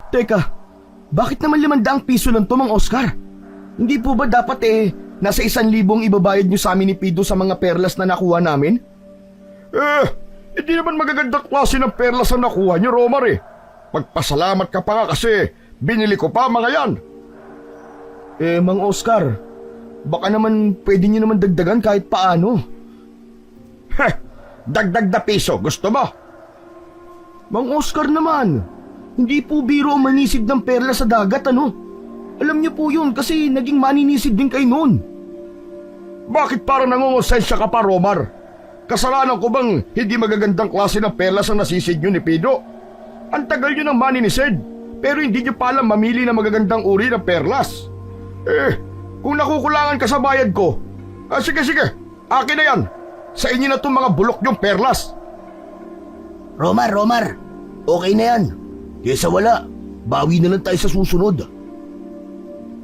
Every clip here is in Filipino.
Teka, bakit naman 500 piso lang to, Mang Oscar? Hindi po ba dapat nasa 1,000 ibabayad nyo sa amin ni Pido sa mga perlas na nakuha namin? Hindi naman magagandang klase ng perlas ang nakuha nyo, Romar Magpasalamat ka pa nga kasi binili ko pa mga yan. Mang Oscar, baka naman pwede nyo naman dagdagan kahit paano. Dagdag na piso, gusto mo? Mang Oscar naman, hindi po biro ang manisid ng perlas sa dagat, ano? Alam niyo po yun kasi naging maninisid din kayo noon. Bakit parang nangungonsensya ka pa, Romar? Kasalanan ko bang hindi magagandang klase ng perlas ang nasisid nyo ni Pido? Ang tagal nyo ng maninisid, pero hindi nyo palang mamili ng magagandang uri ng perlas. Kung nakukulangan ka sa bayad ko, sige, akin na yan. Sa inyo na itong mga bulok nyong perlas. Romar, okay na yan. Kesa wala, bawi na lang tayo sa susunod.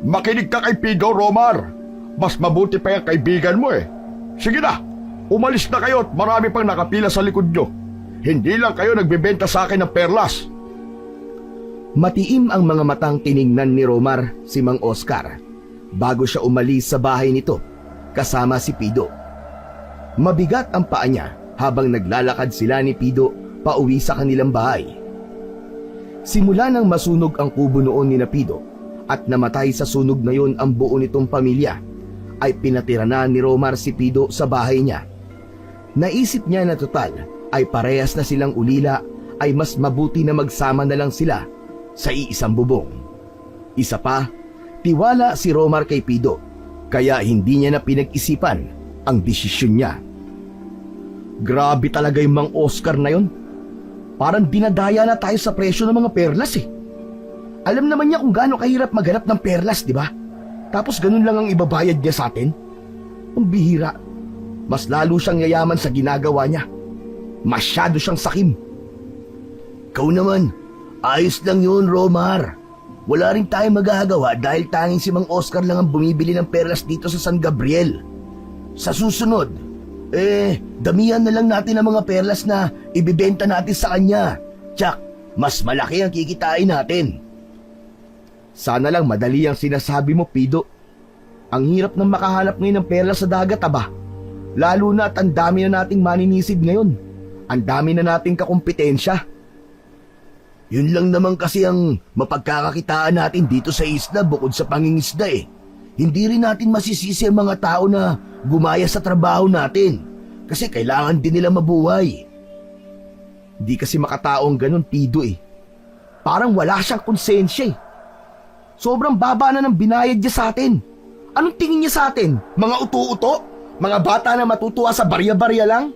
Makinig ka kay Pido, Romar. Mas mabuti pa yung kaibigan mo Sige na, umalis na kayo at marami pang nakapila sa likod nyo. Hindi lang kayo nagbebenta sa akin ng perlas. Matiim ang mga matang tiningnan ni Romar si Mang Oscar bago siya umalis sa bahay nito kasama si Pido. Mabigat ang paa niya habang naglalakad sila ni Pido pauwi sa kanilang bahay. Simula nang masunog ang kubo noon ni Pido at namatay sa sunog na yon ang buo nitong pamilya, ay pinatira na ni Romar si Pido sa bahay niya. Naisip niya na total ay parehas na silang ulila, ay mas mabuti na magsama na lang sila sa iisang bubong. Isa pa, tiwala si Romar kay Pido, kaya hindi niya na pinag-isipan ang desisyon niya. Grabe talaga yung Mang Oscar na yon. Parang dinadaya na tayo sa presyo ng mga perlas Alam naman niya kung gaano kahirap maghanap ng perlas, di ba? Tapos ganun lang ang ibabayad niya sa atin. Ang bihira. Mas lalo siyang yayaman sa ginagawa niya. Masyado siyang sakim. Ikaw naman, ayos lang yun, Romar. Wala rin tayong magagawa dahil tanging si Mang Oscar lang ang bumibili ng perlas dito sa San Gabriel. Sa susunod, damihan na lang natin ang mga perlas na ibibenta natin sa kanya. Tsak, mas malaki ang kikitain natin. Sana lang madali ang sinasabi mo, Pido. Ang hirap ng makahanap ngayon ng perlas sa dagat, aba. Lalo na at ang dami na nating maninisid ngayon. Ang dami na nating kakumpetensya. Yun lang naman kasi ang mapagkakakitaan natin dito sa isla bukod sa pangingisda Hindi rin natin masisisi ang mga tao na gumaya sa trabaho natin kasi kailangan din nila mabuhay. Di kasi makatao ang ganun, Pido Parang wala siyang konsensya Sobrang baba na ng binayad niya sa atin. Anong tingin niya sa atin? Mga uto-uto? Mga bata na matutuwa sa barya-barya lang?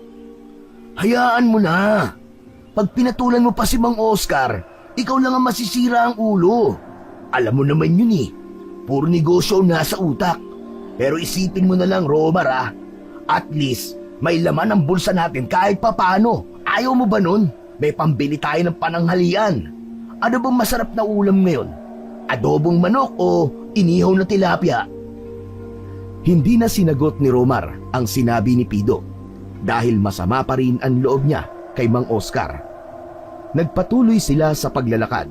Hayaan mo na. Pag pinatulan mo pa si Mang Oscar, ikaw lang ang masisira ang ulo. Alam mo naman yun Puro negosyo nasa utak. Pero isipin mo na lang, Romar At least, may laman ang bulsa natin kahit papaano. Ayaw mo ba nun? May pambili tayo ng pananghalian. Ano bang masarap na ulam ngayon? Adobong manok o inihaw na tilapia? Hindi na sinagot ni Romar ang sinabi ni Pido dahil masama pa rin ang loob niya kay Mang Oscar. Nagpatuloy sila sa paglalakad.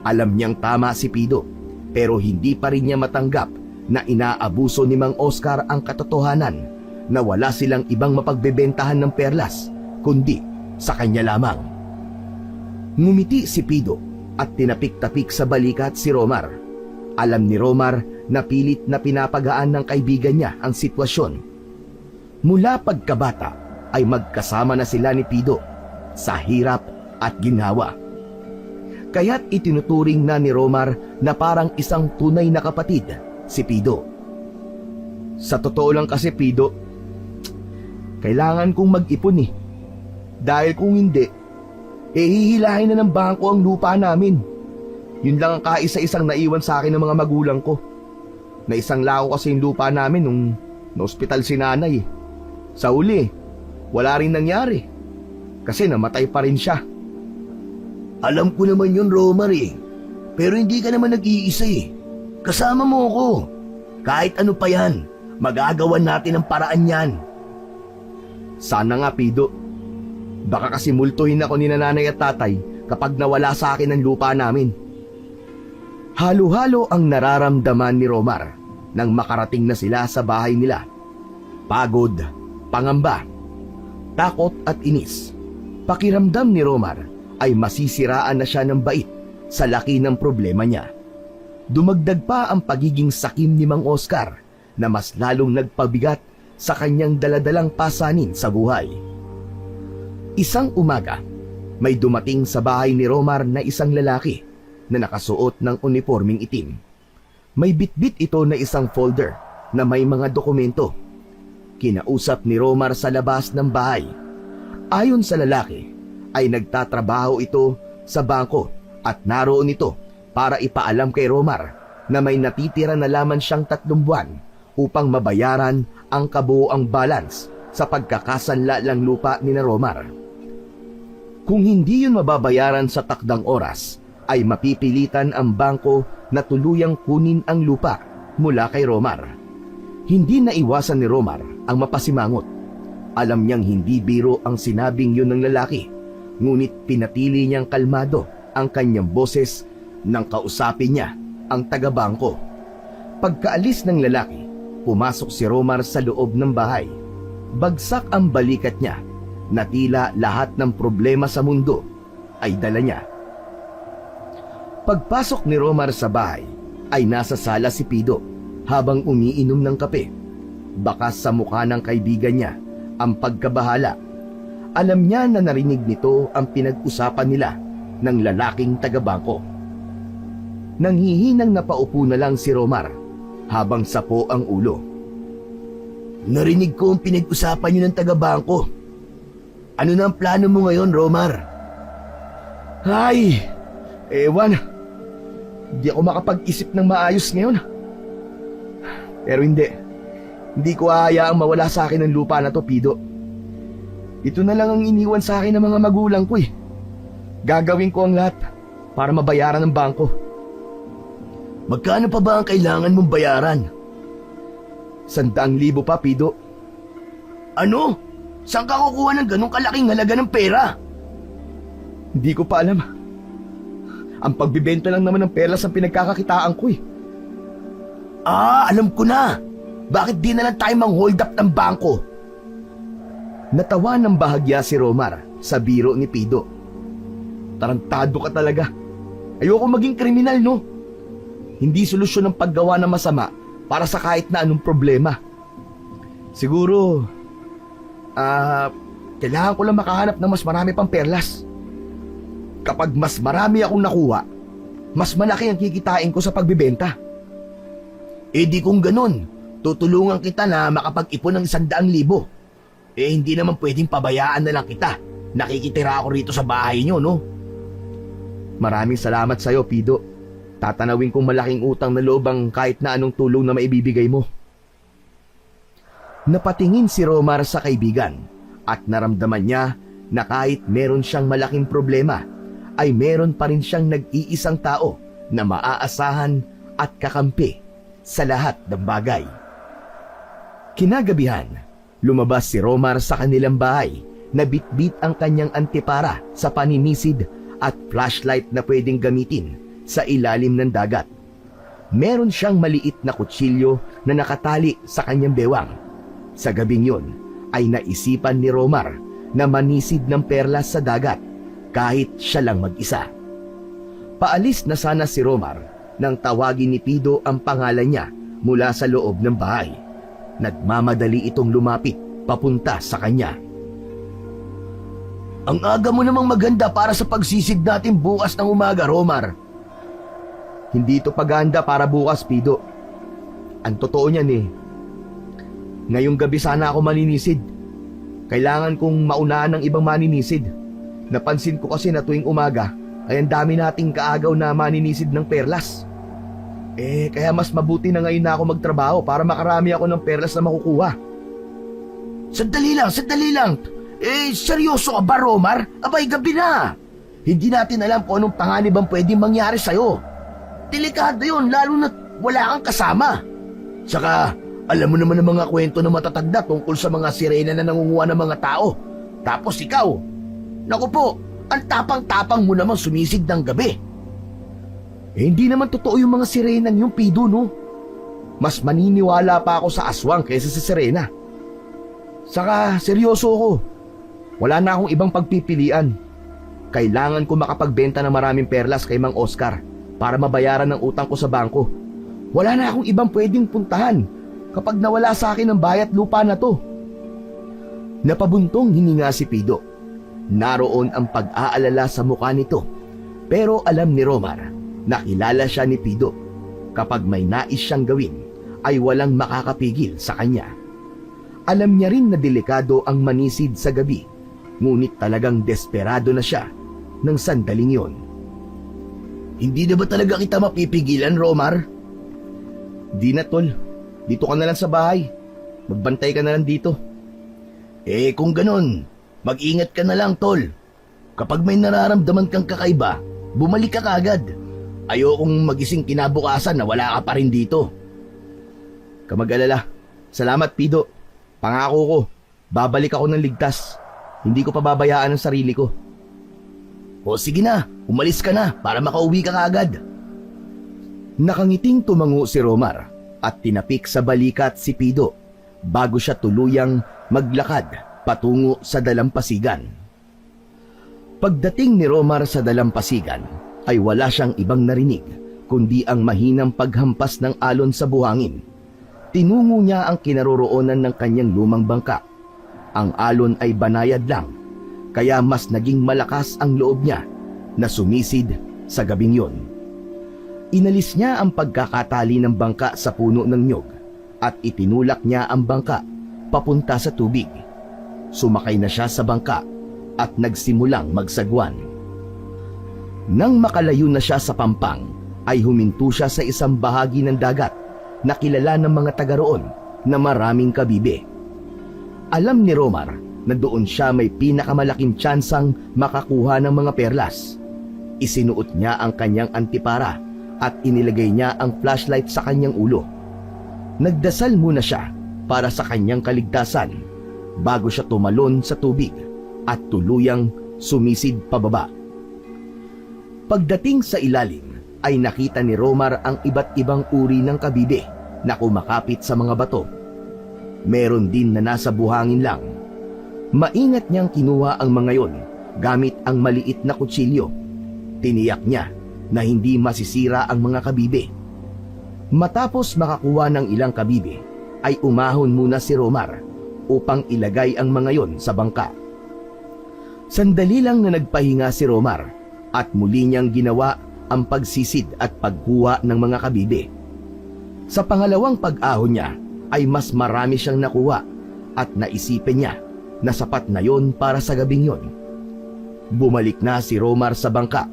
Alam niyang tama si Pido pero hindi pa rin niya matanggap na inaabuso ni Mang Oscar ang katotohanan na wala silang ibang mapagbebentahan ng perlas kundi sa kanya lamang. Ngumiti si Pido at tinapik-tapik sa balikat si Romar. Alam ni Romar na pilit na pinapagaan ng kaibigan niya ang sitwasyon. Mula pagkabata ay magkasama na sila ni Pido sa hirap at ginhawa. Kaya't itinuturing na ni Romar na parang isang tunay na kapatid si Pido. Sa totoo lang kasi, Pido, kailangan kong mag-ipon Dahil kung hindi, hihilahin na ng bangko ang lupa namin. Yun lang ang kaisa-isang naiwan sa akin ng mga magulang ko. Na isang lako kasi yung lupa namin nung na-ospital si nanay. Sa uli, wala rin nangyari. Kasi namatay pa rin siya. Alam ko naman yun, Romar Pero hindi ka naman nag-iisa Kasama mo ako. Kahit ano pa yan, magagawan natin ang paraan yan. Sana nga, Pido. Baka kasi multuhin ako ni nanay at tatay kapag nawala sa akin ang lupa namin. Halo-halo ang nararamdaman ni Romar nang makarating na sila sa bahay nila. Pagod, pangamba, takot at inis. Pakiramdam ni Romar ay masisiraan na siya ng bait sa laki ng problema niya. Dumagdag pa ang pagiging sakim ni Mang Oscar na mas lalong nagpabigat sa kanyang daladalang pasanin sa buhay. Isang umaga, may dumating sa bahay ni Romar na isang lalaki na nakasuot ng uniforming itim. May bitbit ito na isang folder na may mga dokumento. Kinausap ni Romar sa labas ng bahay. Ayon sa lalaki, ay nagtatrabaho ito sa bangko at naroon ito para ipaalam kay Romar na may natitira na lamang siyang 3 buwan upang mabayaran ang kabuoang balance sa pagkakasanla ng lupa ni na Romar. Kung hindi yun mababayaran sa takdang oras, ay mapipilitan ang bangko na tuluyang kunin ang lupa mula kay Romar. Hindi naiwasan ni Romar ang mapasimangot. Alam niyang hindi biro ang sinabing yun ng lalaki, ngunit pinatili niyang kalmado ang kanyang boses nang kausapin niya ang taga-bangko. Pagkaalis ng lalaki, pumasok si Romar sa loob ng bahay. Bagsak ang balikat niya na tila lahat ng problema sa mundo ay dala niya. Pagpasok ni Romar sa bahay, ay nasa sala si Pido habang umiinom ng kape. Bakas sa mukha ng kaibigan niya ang pagkabahala. Alam niya na narinig nito ang pinag-usapan nila ng lalaking taga-bangko. Nanghihinang napaupo na lang si Romar habang sapo ang ulo. Narinig ko ang pinag-usapan niyo ng taga-bangko. Ano na ang plano mo ngayon, Romar? Ay, ewan. Hindi ako makapag-isip ng maayos ngayon. Pero hindi ko hahayaang mawala sa akin ang lupa na to, Pido. Ito na lang ang iniwan sa akin ng mga magulang ko eh. Gagawin ko ang lahat para mabayaran ng bangko. Magkano pa ba ang kailangan mong bayaran? 100,000 pa, Pido. Ano? Saan ka kukuha ng ganong kalaking halaga ng pera? Hindi ko pa alam. Ang pagbibenta lang naman ng perlas ang pinagkakakitaan ko eh. Alam ko na. Bakit di na lang tayo mang-hold up ng bangko? Natawa ng bahagya si Romar sa biro ni Pido. Tarantado ka talaga. Ayoko maging kriminal, no? Hindi solusyon ng paggawa ng masama para sa kahit na anong problema. Siguro, kailangan ko lang makahanap ng mas marami pang perlas. Kapag mas marami akong nakuha, mas malaki ang kikitain ko sa pagbibenta. Di kung ganun, tutulungan kita na makapag-ipon ng 100,000. Hindi naman pwedeng pabayaan na lang kita. Nakikitira ako rito sa bahay niyo, no? Maraming salamat sa'yo, Pido. Tatanawin kong malaking utang na loob ang kahit na anong tulong na maibibigay mo. Napatingin si Romar sa kaibigan at naramdaman niya na kahit meron siyang malaking problema, ay meron pa rin siyang nag-iisang tao na maaasahan at kakampi sa lahat ng bagay. Kinagabihan, lumabas si Romar sa kanilang bahay na bitbit ang kanyang antipara sa paninisid at flashlight na pwedeng gamitin sa ilalim ng dagat. Meron siyang maliit na kutsilyo na nakatali sa kanyang bewang. Sa gabing yun, ay naisipan ni Romar na manisid ng perlas sa dagat kahit siya lang mag-isa. Paalis na sana si Romar nang tawagin ni Pido ang pangalan niya mula sa loob ng bahay. Nagmamadali itong lumapit papunta sa kanya. Ang aga mo namang maganda para sa pagsisid natin bukas ng umaga, Romar. Hindi ito paghahanda para bukas, Pido. Ang totoo niyan eh. Ngayong gabi sana ako maninisid. Kailangan kong maunahan ng ibang maninisid. Napansin ko kasi na tuwing umaga ay ang dami nating kaagaw na maninisid ng perlas. Kaya mas mabuti na ngayon na ako magtrabaho para makarami ako ng perlas na makukuha. Sandali lang. Seryoso ka ba, Romar? Abay, gabi na. Hindi natin alam kung anong panganib ang pwedeng mangyari sa'yo. Delikado yun, lalo na't wala kang kasama. Saka, alam mo naman ang mga kwento na matatag na tungkol sa mga sirena na nangunguha ng mga tao. Tapos ikaw, naku po, ang tapang-tapang mo namang sumisid ng gabi. Hindi naman totoo yung mga sirenang yung Pido, no? Mas maniniwala pa ako sa aswang kaysa sa sirena. Saka, seryoso ako. Wala na akong ibang pagpipilian. Kailangan ko makapagbenta ng maraming perlas kay Mang Oscar para mabayaran ng utang ko sa bangko. Wala na akong ibang pwedeng puntahan kapag nawala sa akin ang bayat lupa na to. Napabuntong hininga si Pido. Naroon ang pag-aalala sa mukha nito. Pero alam ni Romar na kilala siya ni Pido. Kapag may nais siyang gawin, ay walang makakapigil sa kanya. Alam niya rin na delikado ang manisid sa gabi, ngunit talagang desperado na siya ng sandaling yon. Hindi na ba talaga kita mapipigilan, Romar? Di na, tol. Dito ka na lang sa bahay. Magbantay ka na lang dito. Kung ganon, mag-ingat ka na lang, tol. Kapag may nararamdaman kang kakaiba, bumalik ka kaagad. Ayokong magising kinabukasan na wala ka pa rin dito. Kamag-alala. Salamat, Pido. Pangako ko, babalik ako ng ligtas. Hindi ko pababayaan ang sarili ko. O sige na, umalis ka na para makauwi ka kaagad. Nakangiting tumango si Romar at tinapik sa balikat si Pido bago siya tuluyang maglakad patungo sa dalampasigan. Pagdating ni Romar sa dalampasigan ay wala siyang ibang narinig kundi ang mahinang paghampas ng alon sa buhangin. Tinungo niya ang kinaroroonan ng kanyang lumang bangka. Ang alon ay banayad lang, kaya mas naging malakas ang loob niya na sumisid sa gabing yon. Inalis niya ang pagkakatali ng bangka sa puno ng nyog at itinulak niya ang bangka papunta sa tubig. Sumakay na siya sa bangka at nagsimulang magsagwan. Nang makalayo na siya sa pampang, ay huminto siya sa isang bahagi ng dagat na kilala ng mga taga roon na maraming kabibe. Alam ni Romar na doon siya may pinakamalaking tsansang makakuha ng mga perlas. Isinuot niya ang kanyang antipara at inilagay niya ang flashlight sa kanyang ulo. Nagdasal muna siya para sa kanyang kaligtasan bago siya tumalon sa tubig at tuluyang sumisid pababa. Pagdating sa ilalim ay nakita ni Romar ang iba't ibang uri ng kabibe na kumakapit sa mga bato. Meron din na nasa buhangin lang. Maingat niyang kinuha ang mga yon gamit ang maliit na kutsilyo. Tiniyak niya na hindi masisira ang mga kabibe. Matapos makakuha ng ilang kabibe, ay umahon muna si Romar upang ilagay ang mga yon sa bangka. Sandali lang na nagpahinga si Romar at muli niyang ginawa ang pagsisid at pagkuha ng mga kabibe. Sa pangalawang pag-ahon niya ay mas marami siyang nakuha at naisipin niya na sapat na yon para sa gabing yon. Bumalik na si Romar sa bangka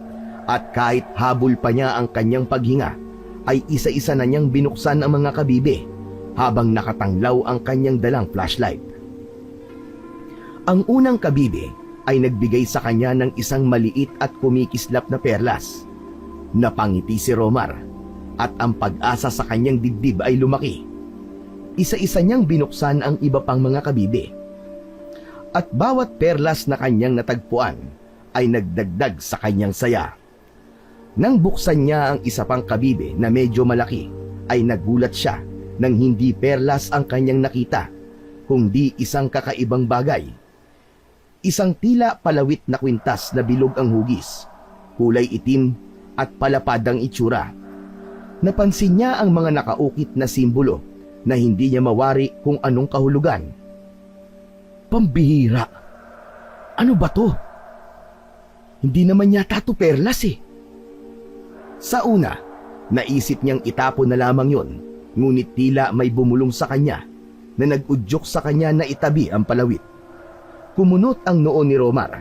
at kahit habol pa niya ang kanyang paghinga, ay isa-isa na niyang binuksan ang mga kabibe habang nakatanglaw ang kanyang dalang flashlight. Ang unang kabibe ay nagbigay sa kanya ng isang maliit at kumikislap na perlas. Napangiti si Romar at ang pag-asa sa kanyang dibdib ay lumaki. Isa-isa niyang binuksan ang iba pang mga kabibe. At bawat perlas na kanyang natagpuan ay nagdagdag sa kanyang saya. Nang buksan niya ang isa pang kabibe na medyo malaki, ay nagulat siya nang hindi perlas ang kanyang nakita, kundi isang kakaibang bagay. Isang tila palawit na kwintas na bilog ang hugis, kulay itim at palapad ang itsura. Napansin niya ang mga nakaukit na simbolo na hindi niya mawari kung anong kahulugan. Pambihira! Ano ba to? Hindi naman yata to perlas eh. Sa una, naisip niyang itapon na lamang yon, ngunit tila may bumulong sa kanya na nag-udyok sa kanya na itabi ang palawit. Kumunot ang noo ni Romar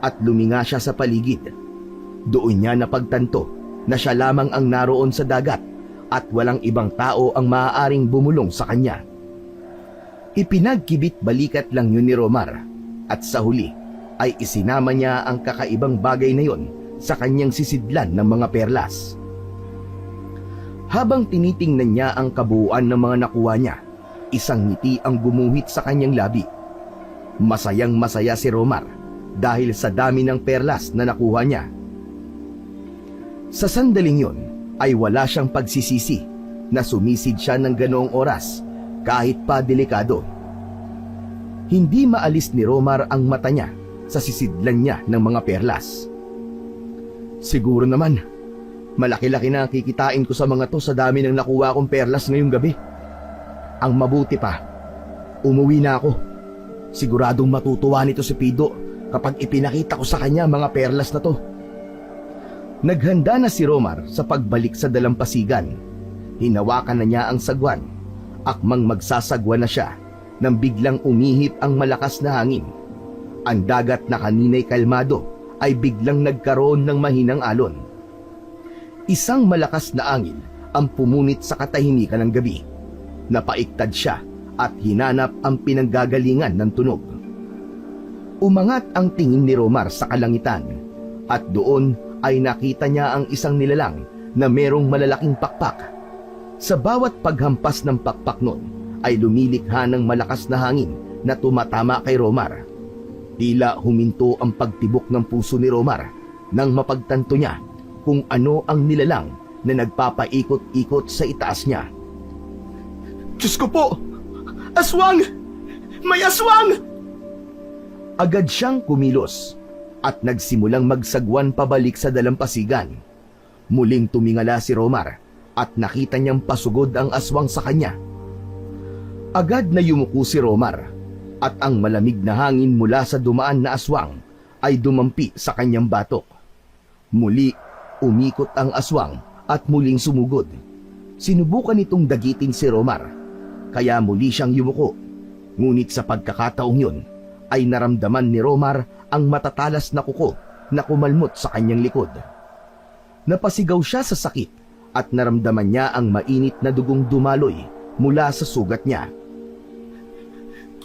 at luminga siya sa paligid. Doon niya napagtanto na siya lamang ang naroon sa dagat at walang ibang tao ang maaaring bumulong sa kanya. Ipinagkibit balikat lang yun ni Romar at sa huli ay isinama niya ang kakaibang bagay na yon sa kanyang sisidlan ng mga perlas. Habang tinitingnan niya ang kabuuan ng mga nakuha niya, isang ngiti ang gumuhit sa kanyang labi. Masayang masaya si Romar dahil sa dami ng perlas na nakuha niya. Sa sandaling yon ay wala siyang pagsisisi na sumisid siya ng ganoong oras kahit pa delikado. Hindi maalis ni Romar ang mata niya sa sisidlan niya ng mga perlas. Siguro naman, malaki-laki na ang kikitain ko sa mga to sa dami ng nakuha kong perlas ngayong gabi. Ang mabuti pa, umuwi na ako. Siguradong matutuwa nito si Pido kapag ipinakita ko sa kanya mga perlas na to. Naghanda na si Romar sa pagbalik sa dalampasigan. Hinawakan na niya ang sagwan. Akmang magsasagwa na siya nang biglang umihip ang malakas na hangin. Ang dagat na kanina'y kalmado ay biglang nagkaroon ng mahinang alon. Isang malakas na angin ang pumunit sa katahimikan ng gabi. Napaiktad siya at hinanap ang pinanggagalingan ng tunog. Umangat ang tingin ni Romar sa kalangitan at doon ay nakita niya ang isang nilalang na merong malalaking pakpak. Sa bawat paghampas ng pakpak nun ay lumilikha ng malakas na hangin na tumatama kay Romar. Tila huminto ang pagtibok ng puso ni Romar nang mapagtanto niya kung ano ang nilalang na nagpapaikot-ikot sa itaas niya. Diyos ko po! Aswang! May aswang! Agad siyang kumilos at nagsimulang magsagwan pabalik sa dalampasigan. Muling tumingala si Romar at nakita niyang pasugod ang aswang sa kanya. Agad na yumuko si Romar at ang malamig na hangin mula sa dumaan na aswang ay dumampi sa kanyang batok. Muli, umikot ang aswang at muling sumugod. Sinubukan itong dagitin si Romar, kaya muli siyang yumuko. Ngunit sa pagkakataong yun, ay naramdaman ni Romar ang matatalas na kuko na kumalmot sa kanyang likod. Napasigaw siya sa sakit at naramdaman niya ang mainit na dugong dumaloy mula sa sugat niya.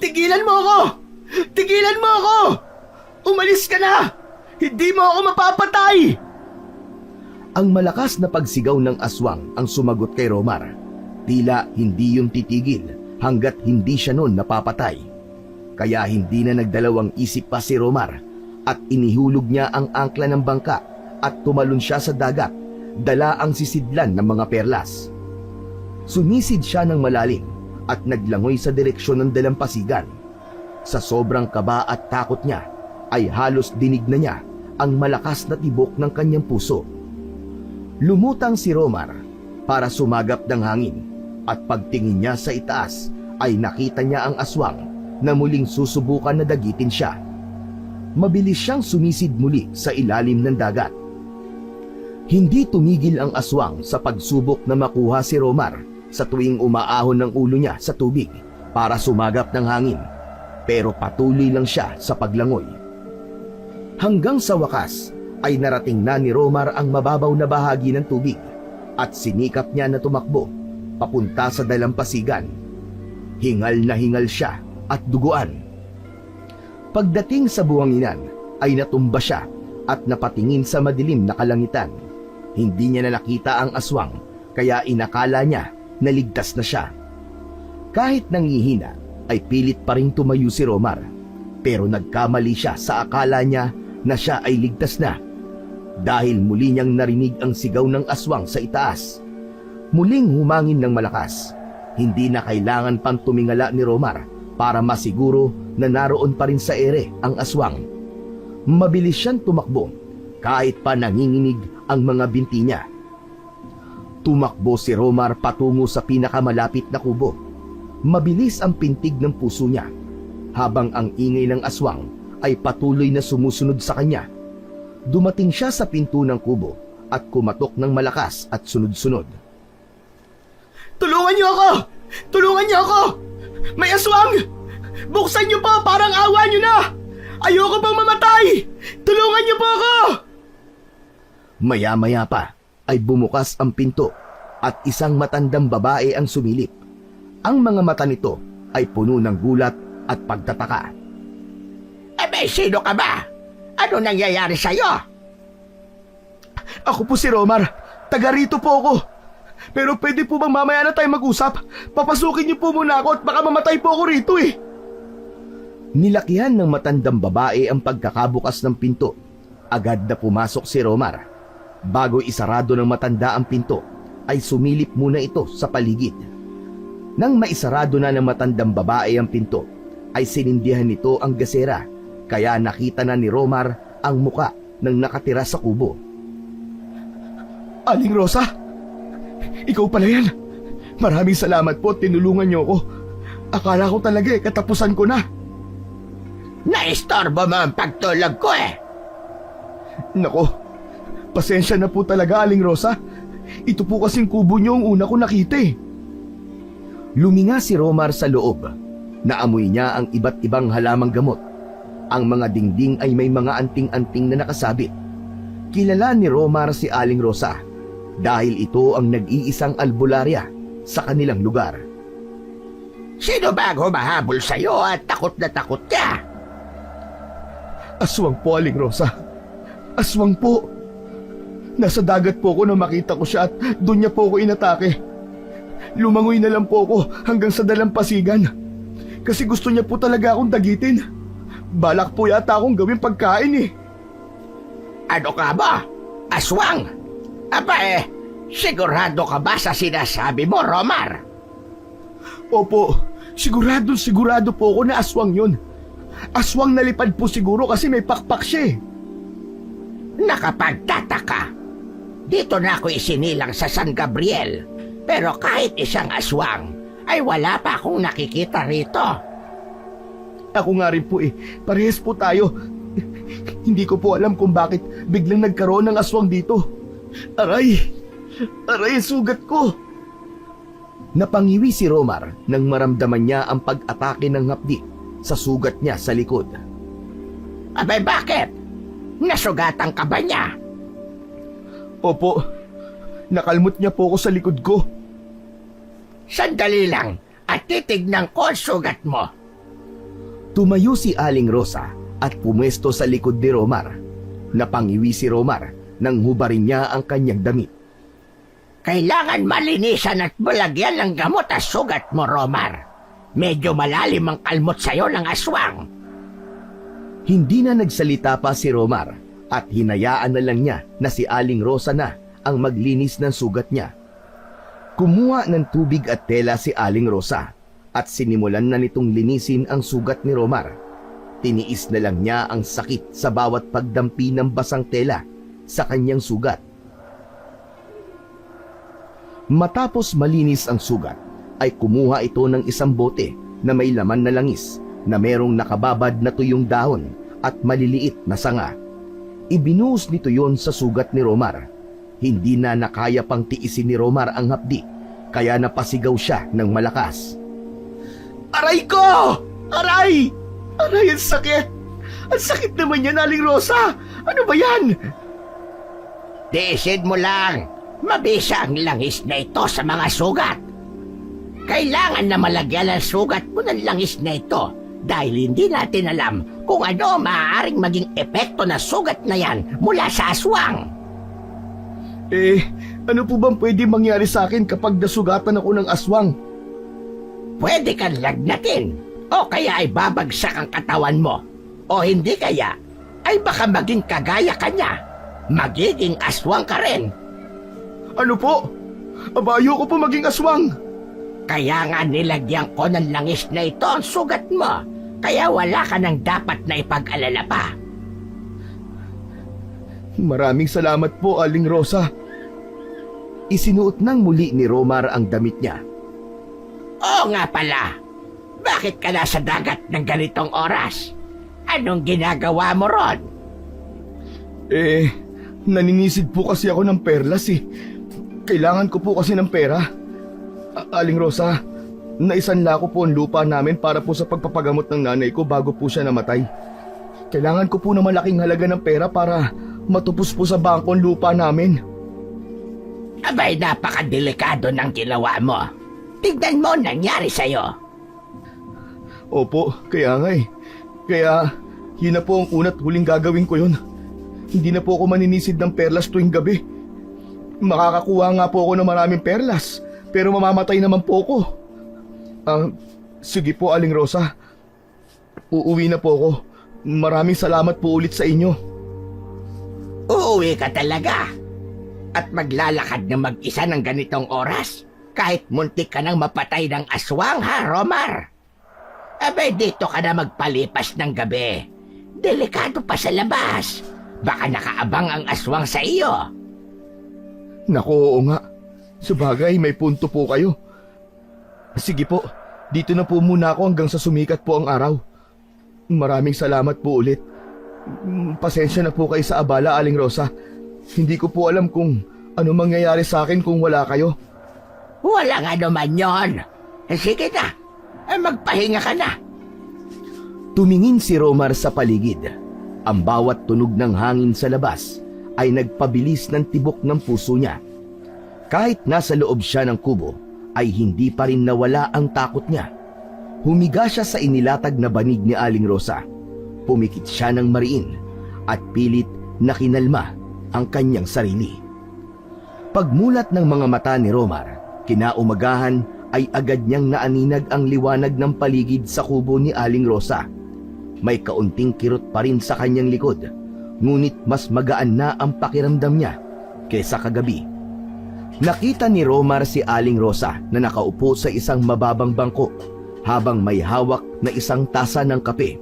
Tigilan mo ako! Tigilan mo ako! Umalis ka na! Hindi mo ako mapapatay! Ang malakas na pagsigaw ng aswang ang sumagot kay Romar. Tila hindi yun titigil hanggat hindi siya nun napapatay. Kaya hindi na nagdalawang isip pa si Romar at inihulog niya ang angkla ng bangka at tumalon siya sa dagat, dala ang sisidlan ng mga perlas. Sumisid siya ng malalim at naglangoy sa direksyon ng dalampasigan. Sa sobrang kaba at takot niya, ay halos dinig na niya ang malakas na tibok ng kanyang puso. Lumutang si Romar para sumagap ng hangin at pagtingin niya sa itaas ay nakita niya ang aswang na muling susubukan na dagitin siya. Mabilis siyang sumisid muli sa ilalim ng dagat. Hindi tumigil ang aswang sa pagsubok na makuha si Romar sa tuwing umaahon ng ulo niya sa tubig para sumagap ng hangin, pero patuloy lang siya sa paglangoy. Hanggang sa wakas ay narating na ni Romar ang mababaw na bahagi ng tubig at sinikap niya na tumakbo papunta sa dalampasigan. Hingal na hingal siya at duguan. Pagdating sa buwanginan ay natumba siya at napatingin sa madilim na kalangitan. Hindi niya na nakita ang aswang kaya inakala niya na ligtas na siya. Kahit nangihina ay pilit pa rin tumayo si Romar, pero nagkamali siya sa akala niya na siya ay ligtas na dahil muli niyang narinig ang sigaw ng aswang sa itaas. Muling humangin ng malakas. Hindi na kailangan pang tumingala ni Romar para masiguro na naroon pa rin sa ere ang aswang. Mabilis siyang tumakbo kahit pa nanginginig ang mga binti niya. Tumakbo si Romar patungo sa pinakamalapit na kubo. Mabilis ang pintig ng puso niya habang ang ingay ng aswang ay patuloy na sumusunod sa kanya. Dumating siya sa pinto ng kubo at kumatok ng malakas at sunod-sunod. Tulungan niyo ako! Tulungan niyo ako! May aswang! Buksan niyo po, parang awa niyo na! Ayoko pang mamatay! Tulungan niyo po ako! Maya-maya pa ay bumukas ang pinto at isang matandang babae ang sumilip. Ang mga mata nito ay puno ng gulat at pagtataka. Sino ka ba? Ano nangyayari sa'yo? Ako po si Romar. Taga rito po ako. Pero pwede po bang mamaya na tayo mag-usap? Papasukin niyo po muna ako at baka mamatay po ako rito eh. Nilakihan ng matandang babae ang pagkakabukas ng pinto. Agad na pumasok si Romar. Bago isarado ng matanda ang pinto, ay sumilip muna ito sa paligid. Nang maisarado na ng matandang babae ang pinto, ay sinindihan nito ang gasera, kaya nakita na ni Romar ang muka ng nakatira sa kubo. Aling Rosa, ikaw pala yan. Maraming salamat po, tinulungan niyo ako. Akala ko talaga katapusan ko na. Naistorbo mo ang pagtulog ko eh. Nako, pasensya na po talaga, Aling Rosa. Ito po kasing kubo niyo ang una ko nakita eh. Luminga si Romar sa loob. Naamoy niya ang iba't ibang halamang gamot. Ang mga dingding ay may mga anting-anting na nakasabit. Kilala ni Romar si Aling Rosa dahil ito ang nag-iisang albularya sa kanilang lugar. Sino ba ang humahabol sa'yo at takot na takot ka? Aswang po, Aling Rosa. Aswang po. Nasa dagat po ako nang makita ko siya at doon niya po ako inatake. Lumangoy na lang po ako hanggang sa dalampasigan. Kasi gusto niya po talaga akong dagitin. Balak po yata akong gawing pagkain eh. Ano ka ba? Aswang? Aba sigurado ka ba sa sinasabi mo, Romar? Opo, sigurado po ako na aswang yun. Aswang nalipad po siguro kasi may pakpak siya eh. Nakapagtataka. Dito na ako isinilang sa San Gabriel. Pero kahit isang aswang, ay wala pa akong nakikita rito. Ako nga rin po eh, parehas po tayo. Hindi ko po alam kung bakit biglang nagkaroon ng aswang dito. Aray! Aray, sugat ko! Napangiwi si Romar nang maramdaman niya ang pag-atake ng hapdi sa sugat niya sa likod. Abay bakit? Nasugatan ka ba niya? Opo, nakalmot niya po ako sa likod ko. Sandali lang at titignan ko ang sugat mo. Tumayo si Aling Rosa at pumwesto sa likod ni Romar. Napangiwi si Romar nang hubarin niya ang kanyang damit. Kailangan malinisan at balagyan ng gamot ang sugat mo, Romar. Medyo malalim ang kalmot sa'yo ng aswang. Hindi na nagsalita pa si Romar at hinayaan na lang niya na si Aling Rosa na ang maglinis ng sugat niya. Kumuha ng tubig at tela si Aling Rosa at sinimulan na nitong linisin ang sugat ni Romar. Tiniis na lang niya ang sakit sa bawat pagdampi ng basang tela sa kanyang sugat. Matapos malinis ang sugat, ay kumuha ito ng isang bote na may laman na langis na merong nakababad na tuyong dahon at maliliit na sanga. Ibinuhos nito yon sa sugat ni Romar. Hindi na nakaya pang tiisin ni Romar ang hapdi, kaya napasigaw siya ng malakas. Aray ko! Aray! Aray, ang sakit! Ang sakit naman yan, Aling Rosa! Ano ba yan? Tiisin mo lang. Mabisa ang langis na ito sa mga sugat. Kailangan na malagyan ang sugat mo ng langis na ito dahil hindi natin alam kung ano maaaring maging epekto na sugat na yan mula sa aswang. Ano po bang pwede mangyari sa akin kapag nasugatan ako ng aswang? Pwede kang lagnatin o kaya ay babagsak ang katawan mo o hindi kaya ay baka maging kagaya ka niya. Magiging aswang ka rin. Ano po? Abayo ko po maging aswang. Kaya nga nilagyan ko ng langis na ito ang sugat mo. Kaya wala ka nang dapat na ipag-alala pa. Maraming salamat po, Aling Rosa. Isinuot nang muli ni Romar ang damit niya. Oo nga pala. Bakit ka nasa dagat ng ganitong oras? Anong ginagawa mo ron? Naninisid po kasi ako ng perlas eh. Kailangan ko po kasi ng pera. Aling Rosa, naisanla ko po ang lupa namin para po sa pagpapagamot ng nanay ko bago po siya namatay. Kailangan ko po ng malaking halaga ng pera para matupos po sa bangko ang lupa namin. Abay, napakadelikado ng ginawa mo. Tignan mo ang nangyari sa'yo. Opo, kaya nga eh. Kaya, yun na po ang una't huling gagawin ko yun. Hindi na po ako maninisid ng perlas tuwing gabi. Makakakuha nga po ako ng maraming perlas, pero mamamatay naman po ako. Sige po, Aling Rosa. Uuwi na po ako. Maraming salamat po ulit sa inyo. Uuwi ka talaga. at maglalakad na mag-isa ng ganitong oras? Kahit muntik ka nang mapatay ng aswang, ha, Romar? Abay, dito ka na magpalipas ng gabi. Delikado pa sa labas. Baka nakaabang ang aswang sa iyo. Naku, oo nga. Sabagay, may punto po kayo. Sige po, dito na po muna ako hanggang sa sumikat po ang araw. Maraming salamat po ulit. Pasensya na po kayo sa abala, Aling Rosa. Hindi ko po alam kung ano mangyayari sa akin kung wala kayo. Walang ano man yon. Sige na, magpahinga ka na. Tumingin si Romar sa paligid. Ang bawat tunog ng hangin sa labas ay nagpabilis ng tibok ng puso niya. Kahit nasa loob siya ng kubo, ay hindi pa rin nawala ang takot niya. Humiga siya sa inilatag na banig ni Aling Rosa. Pumikit siya ng mariin at pilit na kinalma ang kanyang sarili. Pagmulat ng mga mata ni Romar, kinaumagahan ay agad niyang naaninag ang liwanag ng paligid sa kubo ni Aling Rosa. May kaunting kirot pa rin sa kanyang likod, ngunit mas magaan na ang pakiramdam niya kaysa kagabi. Nakita ni Romar si Aling Rosa na nakaupo sa isang mababang bangko habang may hawak na isang tasa ng kape.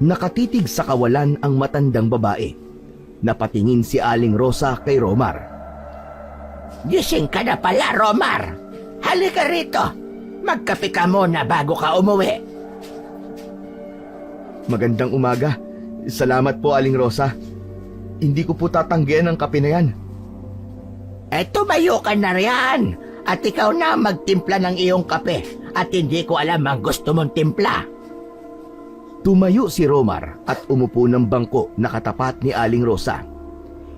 Nakatitig sa kawalan ang matandang babae. Napatingin si Aling Rosa kay Romar. Gising ka na pala, Romar. Halika rito. Magkape ka muna bago ka umuwi. Magandang umaga. Salamat po, Aling Rosa. Hindi ko po tatanggihan ang kape na yan. Tumayo ka na riyan. At ikaw na magtimpla ng iyong kape. At hindi ko alam ang gusto mong timpla. Tumayo si Romar at umupo ng bangko na katapat ni Aling Rosa.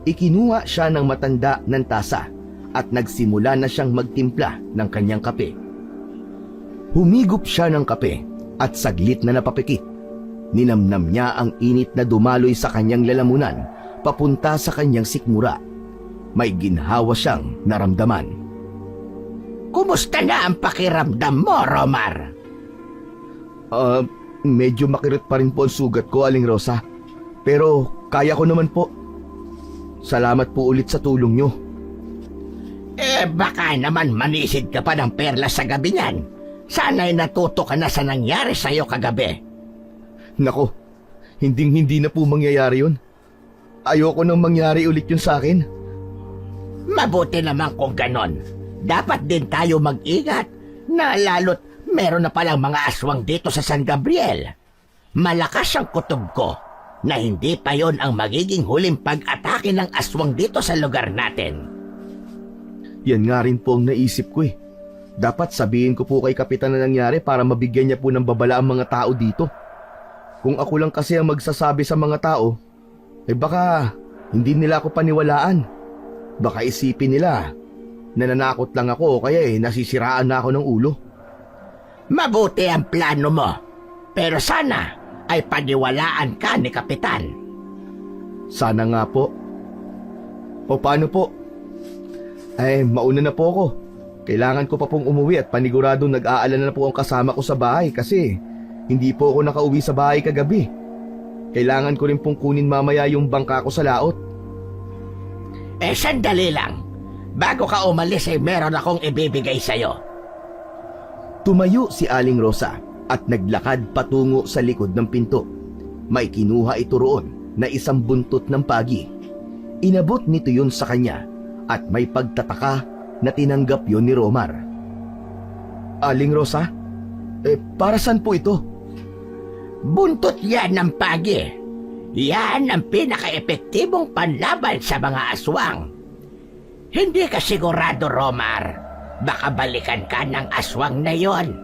Ikinuha siya ng matanda ng tasa at nagsimula na siyang magtimpla ng kanyang kape. Humigop siya ng kape at saglit na napapikit. Ninamnam niya ang init na dumaloy sa kanyang lalamunan papunta sa kanyang sikmura. May ginhawa siyang naramdaman. Kumusta na ang pakiramdam mo, Romar? Medyo makirot pa rin po ang sugat ko, Aling Rosa. Pero kaya ko naman po. Salamat po ulit sa tulong nyo. Baka naman manisid ka pa ng perlas sa gabi niyan. Sana'y natuto ka na sa nangyari sa'yo kagabi. Nako, hindi na po mangyayari yun. Ayoko nang mangyari ulit yun sa akin. Mabuti naman kung ganon. Dapat din tayo mag-ingat na lalo't meron na palang mga aswang dito sa San Gabriel. Malakas ang kutob ko na hindi pa yon ang magiging huling pag-atake ng aswang dito sa lugar natin. Yan nga rin po ang naisip ko eh. Dapat sabihin ko po kay Kapitan na nangyari para mabigyan niya po ng babala ang mga tao dito. Kung ako lang kasi ang magsasabi sa mga tao, baka hindi nila ako paniwalaan. Baka isipin nila, nananakot lang ako o kaya nasisiraan na ako ng ulo. Mabuti ang plano mo, pero sana ay paniwalaan ka ni Kapitan. Sana nga po. O paano po? Mauna na po ako. Kailangan ko pa pong umuwi at panigurado nag-aalala na po ang kasama ko sa bahay kasi hindi po ako nakauwi sa bahay kagabi. Kailangan ko rin pong kunin mamaya yung bangka ko sa laot. Sandali lang. Bago ka umalis meron akong ibibigay sa'yo. Tumayo si Aling Rosa at naglakad patungo sa likod ng pinto. May kinuha ito roon na isang buntot ng pagi. Inabot nito yun sa kanya at may pagtataka na tinanggap yun ni Romar. Aling Rosa? Para saan po ito? Buntot yan ng pagi. Yan ang pinaka-epektibong panlaban sa mga aswang. Hindi ka sigurado, Romar. Baka balikan ka ng aswang na yon.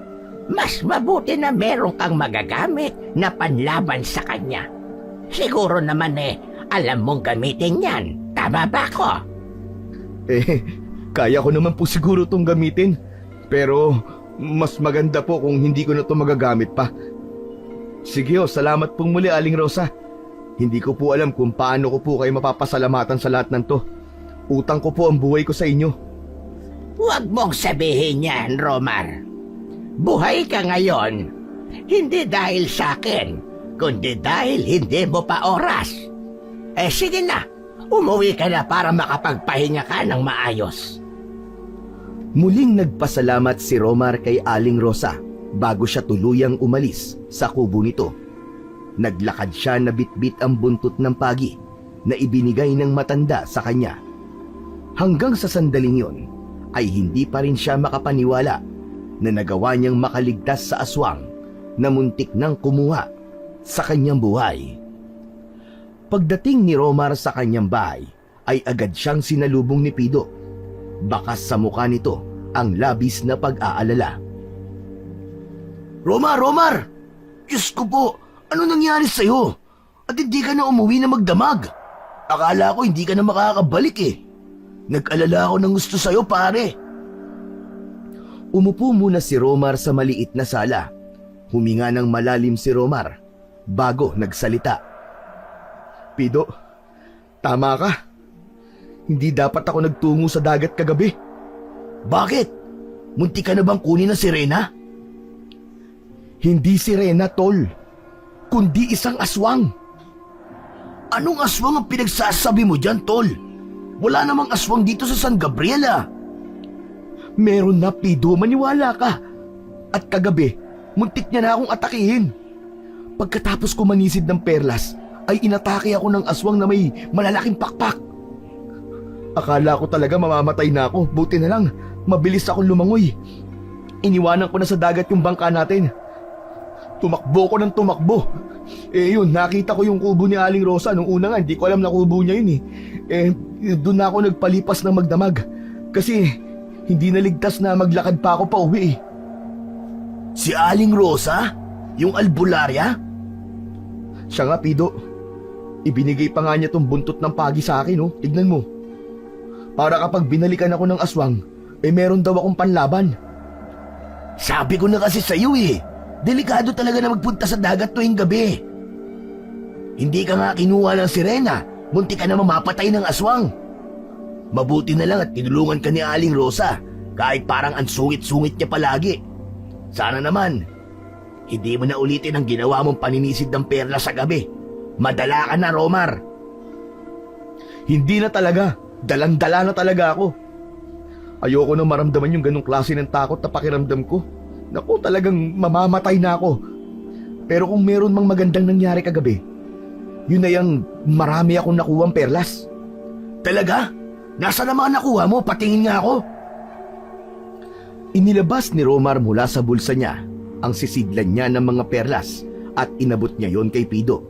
Mas mabuti na meron kang magagamit na panlaban sa kanya. Siguro naman alam mong gamitin yan. Tama ba ko? Kaya ko naman po siguro itong gamitin. Pero mas maganda po kung hindi ko na ito magagamit pa. Sige salamat pong muli, Aling Rosa. Hindi ko po alam kung paano ko po kayo mapapasalamatan sa lahat ng to. Utang ko po ang buhay ko sa inyo. Huwag mong sabihin yan, Romar. Buhay ka ngayon, hindi dahil sa akin, kundi dahil hindi mo pa oras. Sige na, Umuwi ka na para makapagpahinga ka ng maayos. Muling nagpasalamat si Romar kay Aling Rosa bago siya tuluyang umalis sa kubo nito. Naglakad siya na bitbit ang buntot ng pagi na ibinigay ng matanda sa kanya. Hanggang sa sandaling yon ay hindi pa rin siya makapaniwala na nagawa niyang makaligtas sa aswang na muntik nang kumuha sa kanyang buhay. Pagdating ni Romar sa kanyang bahay ay agad siyang sinalubong ni Pido. Bakas sa mukha nito ang labis na pag-aalala. Romar! Diyos ko po, ano nangyari sa'yo? At hindi ka na umuwi na magdamag? Akala ko hindi ka na makakabalik eh. Nag-alala ako ng gusto sa'yo, pare. Umupo muna si Romar sa maliit na sala. Huminga ng malalim si Romar bago nagsalita. Pido, tama ka. Hindi dapat ako nagtungo sa dagat kagabi. Bakit? Munti ka na bang kunin na sirena? Hindi sirena, tol. Kundi isang aswang. Anong aswang ang pinagsasabi mo dyan, tol? Wala namang aswang dito sa San Gabriel, ah. Meron na, Pido. Maniwala ka. At kagabi, muntik niya na akong atakihin. Pagkatapos ko manisid ng perlas, ay inatake ako ng aswang na may malalaking pakpak. Akala ko talaga mamamatay na ako. Buti na lang, mabilis akong lumangoy. Iniwanan ko na sa dagat yung bangka natin. Tumakbo ko ng tumakbo. Yun, nakita ko yung kubo ni Aling Rosa. Nung una nga, hindi ko alam na kubo niya yun eh. Doon na ako nagpalipas ng magdamag. Kasi hindi naligtas na maglakad pa ako pa uwi eh. Si Aling Rosa? Yung albularya? Siya nga, Pido. Ibinigay pa nga niya tong buntot ng pagi sa akin, oh. Tignan mo. Para kapag binalikan ako ng aswang, meron daw akong panlaban. Sabi ko na kasi sa'yo eh. Delikado talaga na magpunta sa dagat tuwing gabi. Hindi ka nga kinuha ng sirena, munti ka na mamapatay ng aswang. Mabuti na lang at tinulungan ka ni Aling Rosa, kahit parang ang sungit-sungit niya palagi. Sana naman, hindi mo na ulitin ang ginawa mong paninisid ng perla sa gabi. Madala ka na, Romar. Hindi na talaga. Dalang-dala na talaga ako. Ayoko na maramdaman yung ganong klase ng takot na pakiramdam ko. Naku, talagang mamamatay na ako. Pero kung meron mang magandang nangyari kagabi, yun na yung marami akong nakuhang perlas. Talaga? Nasa na mga nakuha mo? Patingin nga ako. Inilabas ni Romar mula sa bulsa niya ang sisidlan niya ng mga perlas at inabot niya yon kay Pido.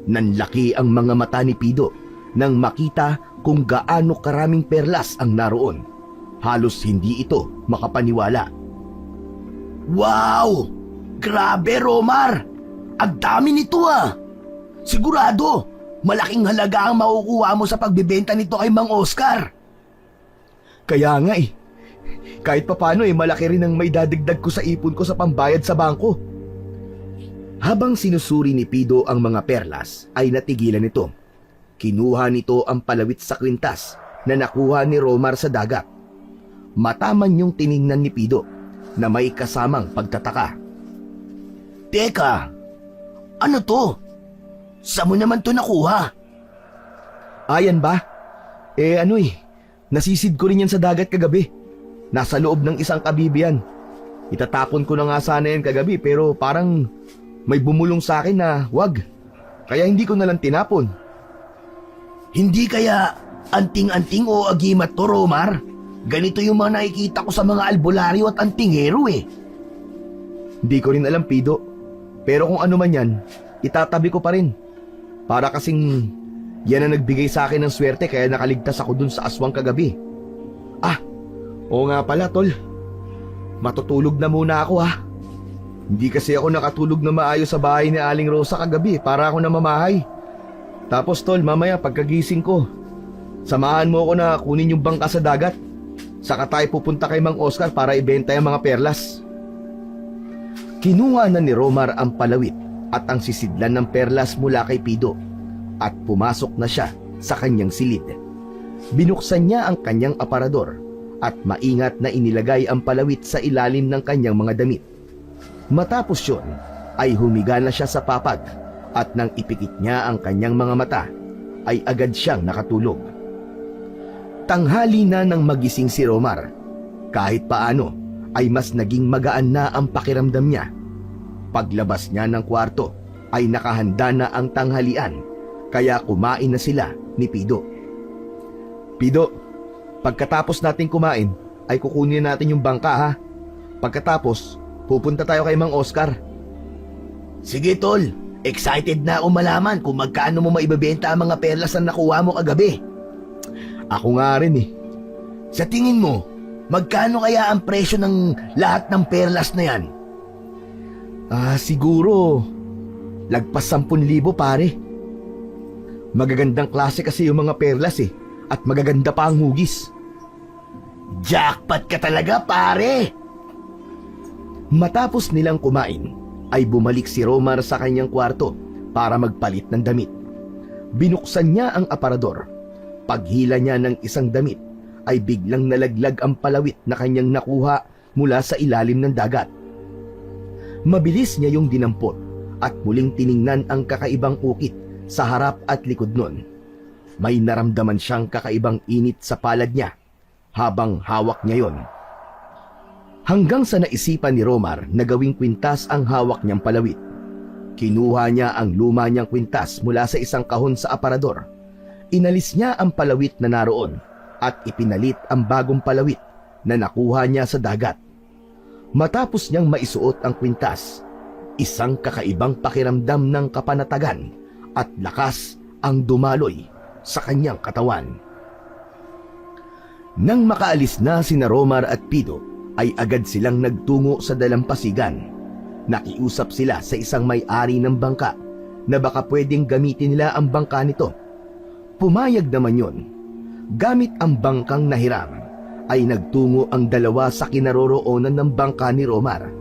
Nanlaki ang mga mata ni Pido nang makita kung gaano karaming perlas ang naroon. Halos hindi ito makapaniwala. Wow! Grabe, Romar! Ang dami nito ah! Sigurado, malaking halaga ang makukuha mo sa pagbibenta nito kay Mang Oscar. Kaya nga eh. Kahit papano malaki rin ang may dadagdag ko sa ipon ko sa pambayad sa bangko. Habang sinusuri ni Pido ang mga perlas, ay natigilan nito. Kinuha nito ang palawit sa kwintas na nakuha ni Romar sa dagat. Mataman yung tiningnan ni Pido na may kasamang pagtataka. Teka, ano to? Saan mo naman to nakuha? Ayan ba? Nasisid ko rin yan sa dagat kagabi. Nasa loob ng isang kabibian. Itatapon ko na nga sana yan kagabi pero parang may bumulong sa akin na wag. Kaya hindi ko nalang tinapon. Hindi kaya anting-anting o agimat to, Romar? Ganito yung mga nakikita ko sa mga albularyo at antingero eh. Hindi ko rin alam, Pido. Pero kung ano man yan, itatabi ko pa rin. Para kasing yan ang nagbigay sa akin ng swerte kaya nakaligtas ako dun sa aswang kagabi. Oo nga pala, tol. Matutulog na muna ako ha. Hindi kasi ako nakatulog na maayos sa bahay ni Aling Rosa kagabi para ako namamahay. Tapos tol, mamaya pagkagising ko, samahan mo ako na kunin yung bangka sa dagat. Saka tayo pupunta kay Mang Oscar para ibenta yung mga perlas. Kinuha na ni Romar ang palawit at ang sisidlan ng perlas mula kay Pido at pumasok na siya sa kanyang silid. Binuksan niya ang kanyang aparador at maingat na inilagay ang palawit sa ilalim ng kanyang mga damit. Matapos yun, ay humiga na siya sa papag at nang ipikit niya ang kanyang mga mata, ay agad siyang nakatulog. Tanghali na nang magising si Romar. Kahit paano ay mas naging magaan na ang pakiramdam niya. Paglabas niya ng kwarto ay nakahanda na ang tanghalian, kaya kumain na sila ni Pido. Pido, pagkatapos natin kumain ay kukunin natin yung bangka ha. Pagkatapos, pupunta tayo kay Mang Oscar. Sige tol, excited na ako malaman kung magkano mo maibebenta ang mga perlas na nakuha mo kagabi. Ako nga rin eh. Sa tingin mo, magkano kaya ang presyo ng lahat ng perlas na yan? Siguro lagpas 10,000 pare. Magagandang klase kasi yung mga perlas eh, at magaganda pa ang hugis. Jackpot ka talaga pare! Matapos nilang kumain, ay bumalik si Romar sa kanyang kwarto para magpalit ng damit. Binuksan niya ang aparador. Paghila niya ng isang damit, ay biglang nalaglag ang palawit na kanyang nakuha mula sa ilalim ng dagat. Mabilis niya yung dinampot at muling tiningnan ang kakaibang ukit sa harap at likod nun. May naramdaman siyang kakaibang init sa palad niya habang hawak niya yon. Hanggang sa naisipan ni Romar na gawing kwintas ang hawak niyang palawit. Kinuha niya ang luma niyang kwintas mula sa isang kahon sa aparador. Inalis niya ang palawit na naroon at ipinalit ang bagong palawit na nakuha niya sa dagat. Matapos niyang maisuot ang kwintas, isang kakaibang pakiramdam ng kapanatagan at lakas ang dumaloy sa kanyang katawan. Nang makaalis na sina Romar at Pido, ay agad silang nagtungo sa dalampasigan. Nakiusap sila sa isang may-ari ng bangka na baka pwedeng gamitin nila ang bangka nito. Pumayag naman yon. Gamit ang bangkang nahiram, ay nagtungo ang dalawa sa kinaroroonan ng bangka ni Romar.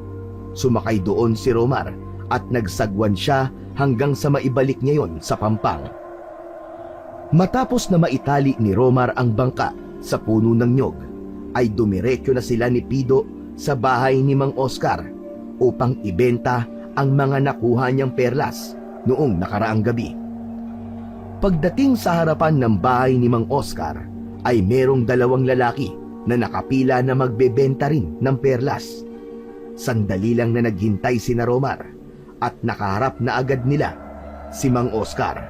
Sumakay doon si Romar at nagsagwan siya hanggang sa maibalik niya yon sa pampang. Matapos na maitali ni Romar ang bangka sa puno ng nyog, ay dumiretso na sila ni Pido sa bahay ni Mang Oscar upang ibenta ang mga nakuha niyang perlas noong nakaraang gabi. Pagdating sa harapan ng bahay ni Mang Oscar, ay merong dalawang lalaki na nakapila na magbebenta rin ng perlas. Sandali lang na naghintay si Romar at nakaharap na agad nila si Mang Oscar.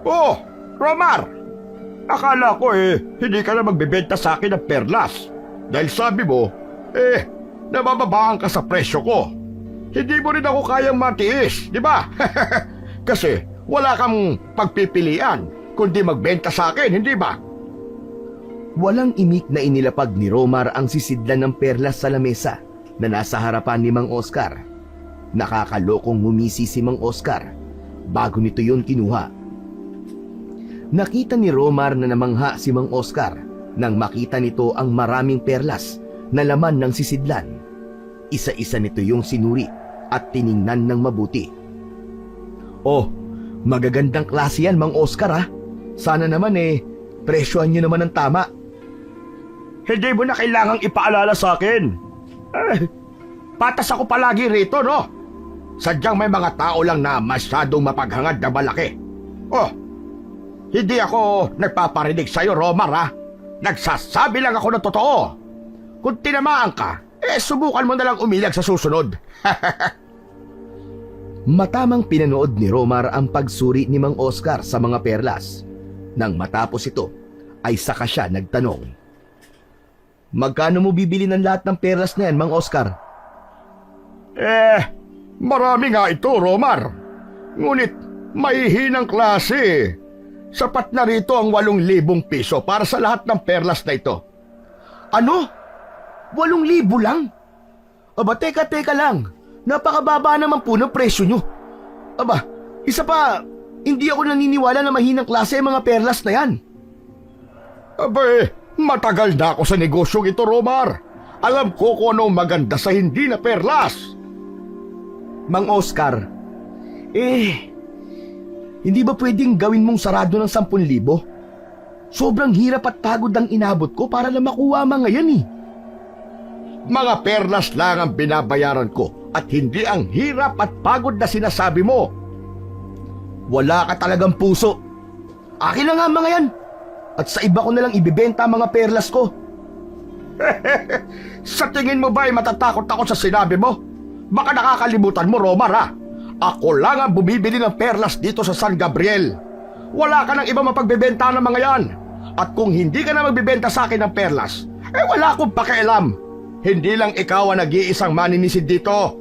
Oh, Romar! Akala ko hindi ka na magbebenta sa akin ng perlas. Dahil sabi mo, nabababaan ka sa presyo ko. Hindi mo rin ako kayang matiis, di ba? Kasi wala kang pagpipilian kundi magbenta sa akin, hindi ba? Walang imik na inilapag ni Romar ang sisidlan ng perlas sa lamesa na nasa harapan ni Mang Oscar. Nakakalokong ngumisi si Mang Oscar bago nito yun kinuha. Nakita ni Romar na namangha si Mang Oscar nang makita nito ang maraming perlas na laman ng sisidlan. Isa-isa nito yung sinuri at tiningnan ng mabuti. Oh, magagandang klase yan, Mang Oscar ha. Sana naman presyohan nyo naman ang tama. Hindi mo na kailangang ipaalala sa akin. Patas ako palagi rito, no? Sadyang may mga tao lang na masyadong mapaghangad na malaki. Oh, hindi ako nagpaparinig sa'yo, Romar, ha? Nagsasabi lang ako ng totoo. Kung tinamaan ka, subukan mo na lang umilag sa susunod. Matamang pinanood ni Romar ang pagsuri ni Mang Oscar sa mga perlas. Nang matapos ito, ay saka siya nagtanong. Magkano mo bibili ng lahat ng perlas na yan, Mang Oscar? Marami nga ito, Romar. Ngunit, mahihinang klase. Sapat na rito ang 8,000 piso para sa lahat ng perlas na ito. Ano? 8,000 lang? Aba, teka lang. Napakababa naman po ng presyo nyo. Aba, isa pa, hindi ako naniniwala na mahinang klase ang mga perlas na yan. Aba, matagal na ako sa negosyong ito, Romar. Alam ko kung anong maganda sa hindi na perlas. Mang Oscar, hindi ba pwedeng gawin mong sarado ng 10,000? Sobrang hirap at pagod ang inabot ko para na makuha mga yan Mga perlas lang ang binabayaran ko at hindi ang hirap at pagod na sinasabi mo. Wala ka talagang puso. Akin na nga ang mga yan. At sa iba ko na lang ibibenta ang mga perlas ko. Sa tingin mo ba ay matatakot ako sa sinabi mo? Baka nakakalimutan mo, Romar, ha? Ako lang ang bumibili ng perlas dito sa San Gabriel. Wala ka nang iba mapagbebenta ng mga yan. At kung hindi ka na magbibenta sa akin ng perlas, wala akong pakialam. Hindi lang ikaw ang nag-iisang maninisid dito.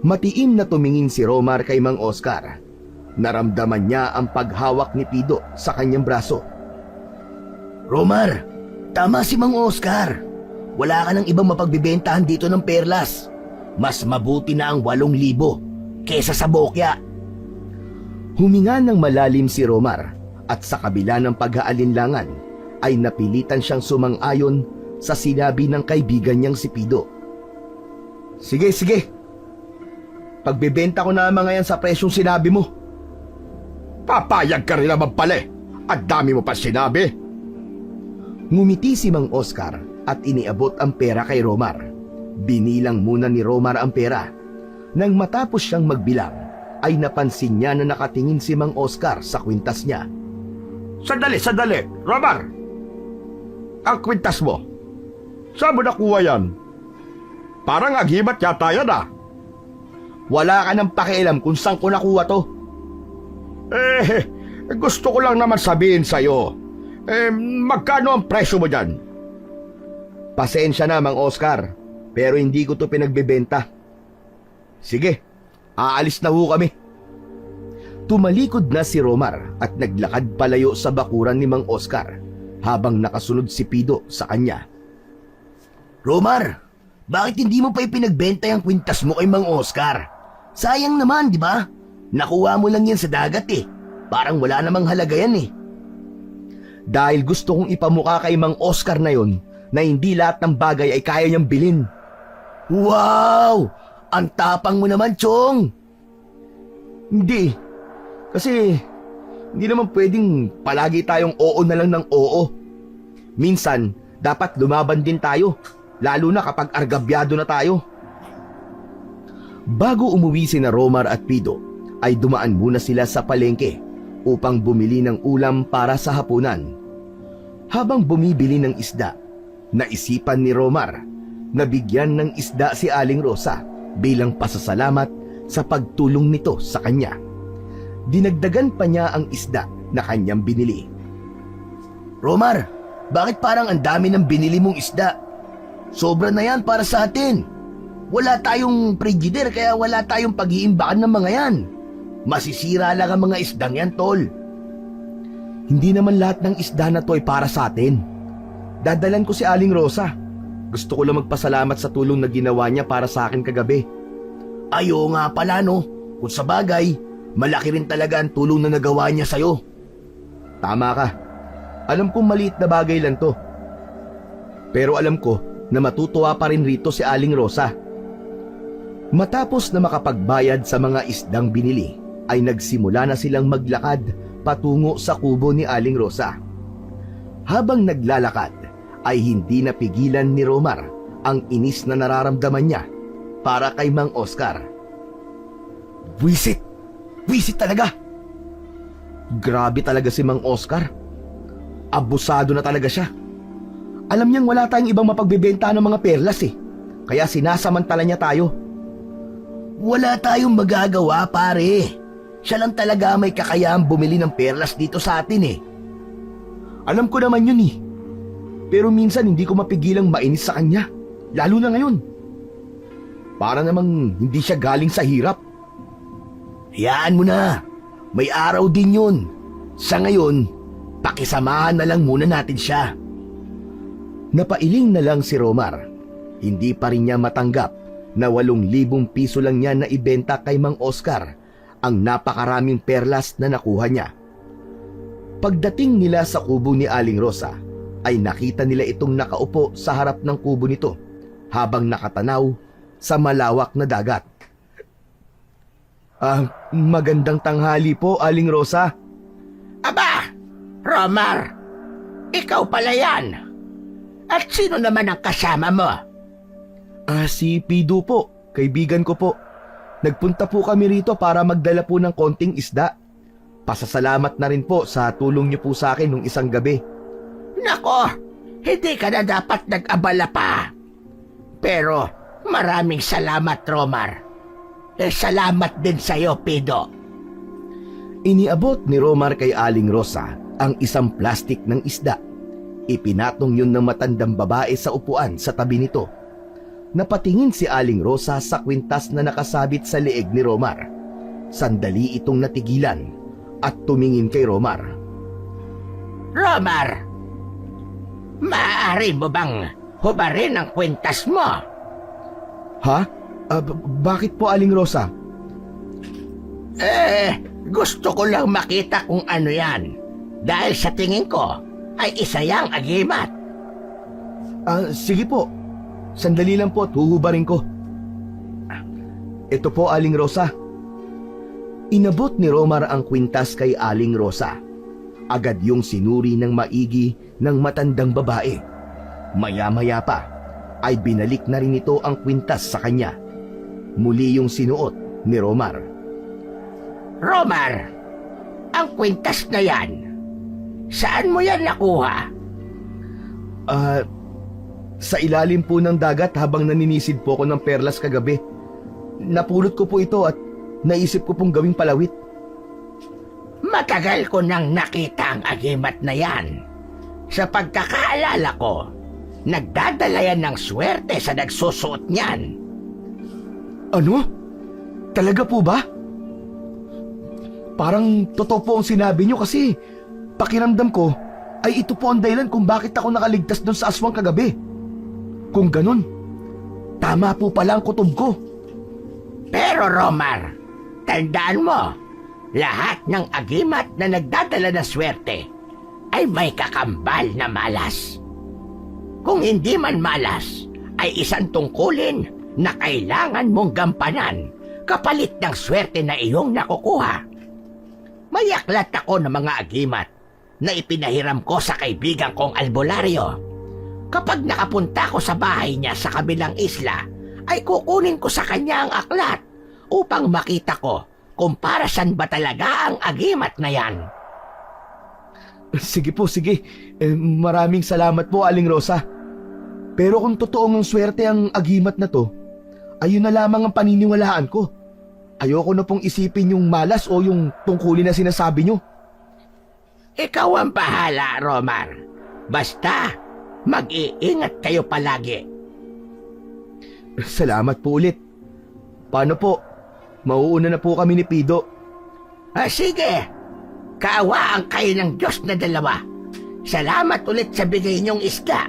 Matiim na tumingin si Romar kay Mang Oscar. Naramdaman niya ang paghawak ni Pido sa kanyang braso. Romar, tama si Mang Oscar. Wala ka nang ibang mapagbibentahan dito ng perlas. Mas mabuti na ang 8,000 kesa sa bokya. Huminga ng malalim si Romar at sa kabila ng pag-aalinlangan ay napilitan siyang sumang-ayon sa sinabi ng kaibigan niyang si Pido. Sige, sige. Pagbebenta ko na ang mga yan sa presyong sinabi mo. Papayag ka rin naman pala eh. Ang dami mo pa sinabi. Ngumiti si Mang Oscar at iniabot ang pera kay Romar. Binilang muna ni Romar ang pera. Nang matapos siyang magbilang, ay napansin niya na nakatingin si Mang Oscar sa kwintas niya. Sandali. Romar! Ang kwintas mo. Saan mo nakuha yan? Parang aghimat yata yan ah. Wala ka nang pakialam kung saan ko nakuha to. Gusto ko lang naman sabihin sa'yo. Magkano ang presyo mo dyan? Pasensya na, Mang Oscar, pero hindi ko to pinagbebenta. Sige, aalis na ho kami. Tumalikod na si Romar at naglakad palayo sa bakuran ni Mang Oscar habang nakasunod si Pido sa kanya. Romar, bakit hindi mo pa ipinagbenta yung kwintas mo kay Mang Oscar? Sayang naman, di ba? Nakuha mo lang yan sa dagat eh. Parang wala namang halaga yan eh. Dahil gusto kong ipamukha kay Mang Oscar na yon na hindi lahat ng bagay ay kaya niyang bilhin. Wow! Ang tapang mo naman, Chong! Hindi. Kasi hindi naman pwedeng palagi tayong oo na lang ng oo. Minsan, dapat lumaban din tayo, lalo na kapag argabyado na tayo. Bago umuwi sina Romar at Pido, ay dumaan muna sila sa palengke upang bumili ng ulam para sa hapunan. Habang bumibili ng isda, naisipan ni Romar na bigyan ng isda si Aling Rosa bilang pasasalamat sa pagtulong nito sa kanya. Dinagdagan pa niya ang isda na kanyang binili. Romar, bakit parang ang dami ng binili mong isda? Sobra na yan para sa atin. Wala tayong frigider kaya wala tayong pag-iimbakan ng mga yan. Masisira lang ang mga isdang yan, tol. Hindi naman lahat ng isda na to ay para sa atin. Dadalan ko si Aling Rosa. Gusto ko lang magpasalamat sa tulong na ginawa niya para sa akin kagabi. Ayo nga pala no, kung sa bagay, malaki rin talaga ang tulong na nagawa niya sa'yo. Tama ka. Alam kong maliit na bagay lang to. Pero alam ko na matutuwa pa rin rito si Aling Rosa. Matapos na makapagbayad sa mga isdang binili, ay nagsimula na silang maglakad patungo sa kubo ni Aling Rosa. Habang naglalakad, ay hindi napigilan ni Romar ang inis na nararamdaman niya para kay Mang Oscar. Buisit! Buisit talaga! Grabe talaga si Mang Oscar. Abusado na talaga siya. Alam niyang wala tayong ibang mapagbebenta ng mga perlas eh. Kaya sinasamantala niya tayo. Wala tayong magagawa, pare. Siya lang talaga may kakayahang bumili ng perlas dito sa atin eh. Alam ko naman yun eh. Pero minsan hindi ko mapigilang mainis sa kanya. Lalo na ngayon. Para namang hindi siya galing sa hirap. Hayaan mo na. May araw din yun. Sa ngayon, pakisamahan na lang muna natin siya. Napailing na lang si Romar. Hindi pa rin niya matanggap na 8,000 piso lang niya na ibenta kay Mang Oscar ang napakaraming perlas na nakuha niya. Pagdating nila sa kubo ni Aling Rosa, ay nakita nila itong nakaupo sa harap ng kubo nito habang nakatanaw sa malawak na dagat. Magandang tanghali po, Aling Rosa. Aba, Romar, ikaw pala yan. At sino naman ang kasama mo? Si Pido po, kaibigan ko po. Nagpunta po kami rito para magdala po ng konting isda. Pasasalamat na rin po sa tulong niyo po sa akin nung isang gabi. Nako, hindi ka na dapat nag-abala pa. Pero maraming salamat, Romar. Salamat din sa'yo, Pido. Iniabot ni Romar kay Aling Rosa ang isang plastik ng isda. Ipinatong yun ng matandang babae sa upuan sa tabi nito. Napatingin si Aling Rosa sa kwintas na nakasabit sa leeg ni Romar. Sandali itong natigilan at tumingin kay Romar. Romar, maaari mo bang hubarin ang kwintas mo? Ha? Bakit po, Aling Rosa? Gusto ko lang makita kung ano yan. Dahil sa tingin ko, ay isa yang agimat. Sige po. Sandali lang po at huhubarin ko. Ito po, Aling Rosa. Inabot ni Romar ang kwintas kay Aling Rosa. Agad yung sinuri ng maigi ng matandang babae. Maya-maya pa ay binalik na rin ito ang kwintas sa kanya. Muli yung sinuot ni Romar. Romar, ang kwintas na yan, saan mo yan nakuha? Sa ilalim po ng dagat habang naninisid po ako ng perlas kagabi. Napulot ko po ito at naisip ko pong gawing palawit. Matagal ko nang nakita ang agimat na yan. Sa pagkakaalala ko, nagdadala yan ng swerte sa nagsusuot niyan. Ano? Talaga po ba? Parang totoo po ang sinabi niyo kasi pakiramdam ko ay ito po ang dahilan kung bakit ako nakaligtas doon sa aswang kagabi. Kung ganun, tama po pala ang kutob ko. Pero Romar, tandaan mo, lahat ng agimat na nagdadala ng swerte ay may kakambal na malas. Kung hindi man malas, ay isang tungkulin na kailangan mong gampanan kapalit ng swerte na iyong nakukuha. May aklat ako ng mga agimat na ipinahiram ko sa kaibigan kong albularyo. Kapag nakapunta ko sa bahay niya sa kabilang isla, ay kukunin ko sa kanya ang aklat upang makita ko kung para saan ba talaga ang agimat na yan. Sige po, sige. Maraming salamat po, Aling Rosa. Pero kung totoong swerte ang agimat na to, ayun na lamang ang paniniwalaan ko. Ayoko na pong isipin yung malas o yung tungkulin na sinasabi nyo. Ikaw ang bahala, Romar. Basta, mag-iingat kayo palagi. Salamat po ulit. Paano po? Mauuna na po kami ni Pido. Sige, kaawaan kayo ng Diyos na dalawa. Salamat ulit sa bigay niyong isda.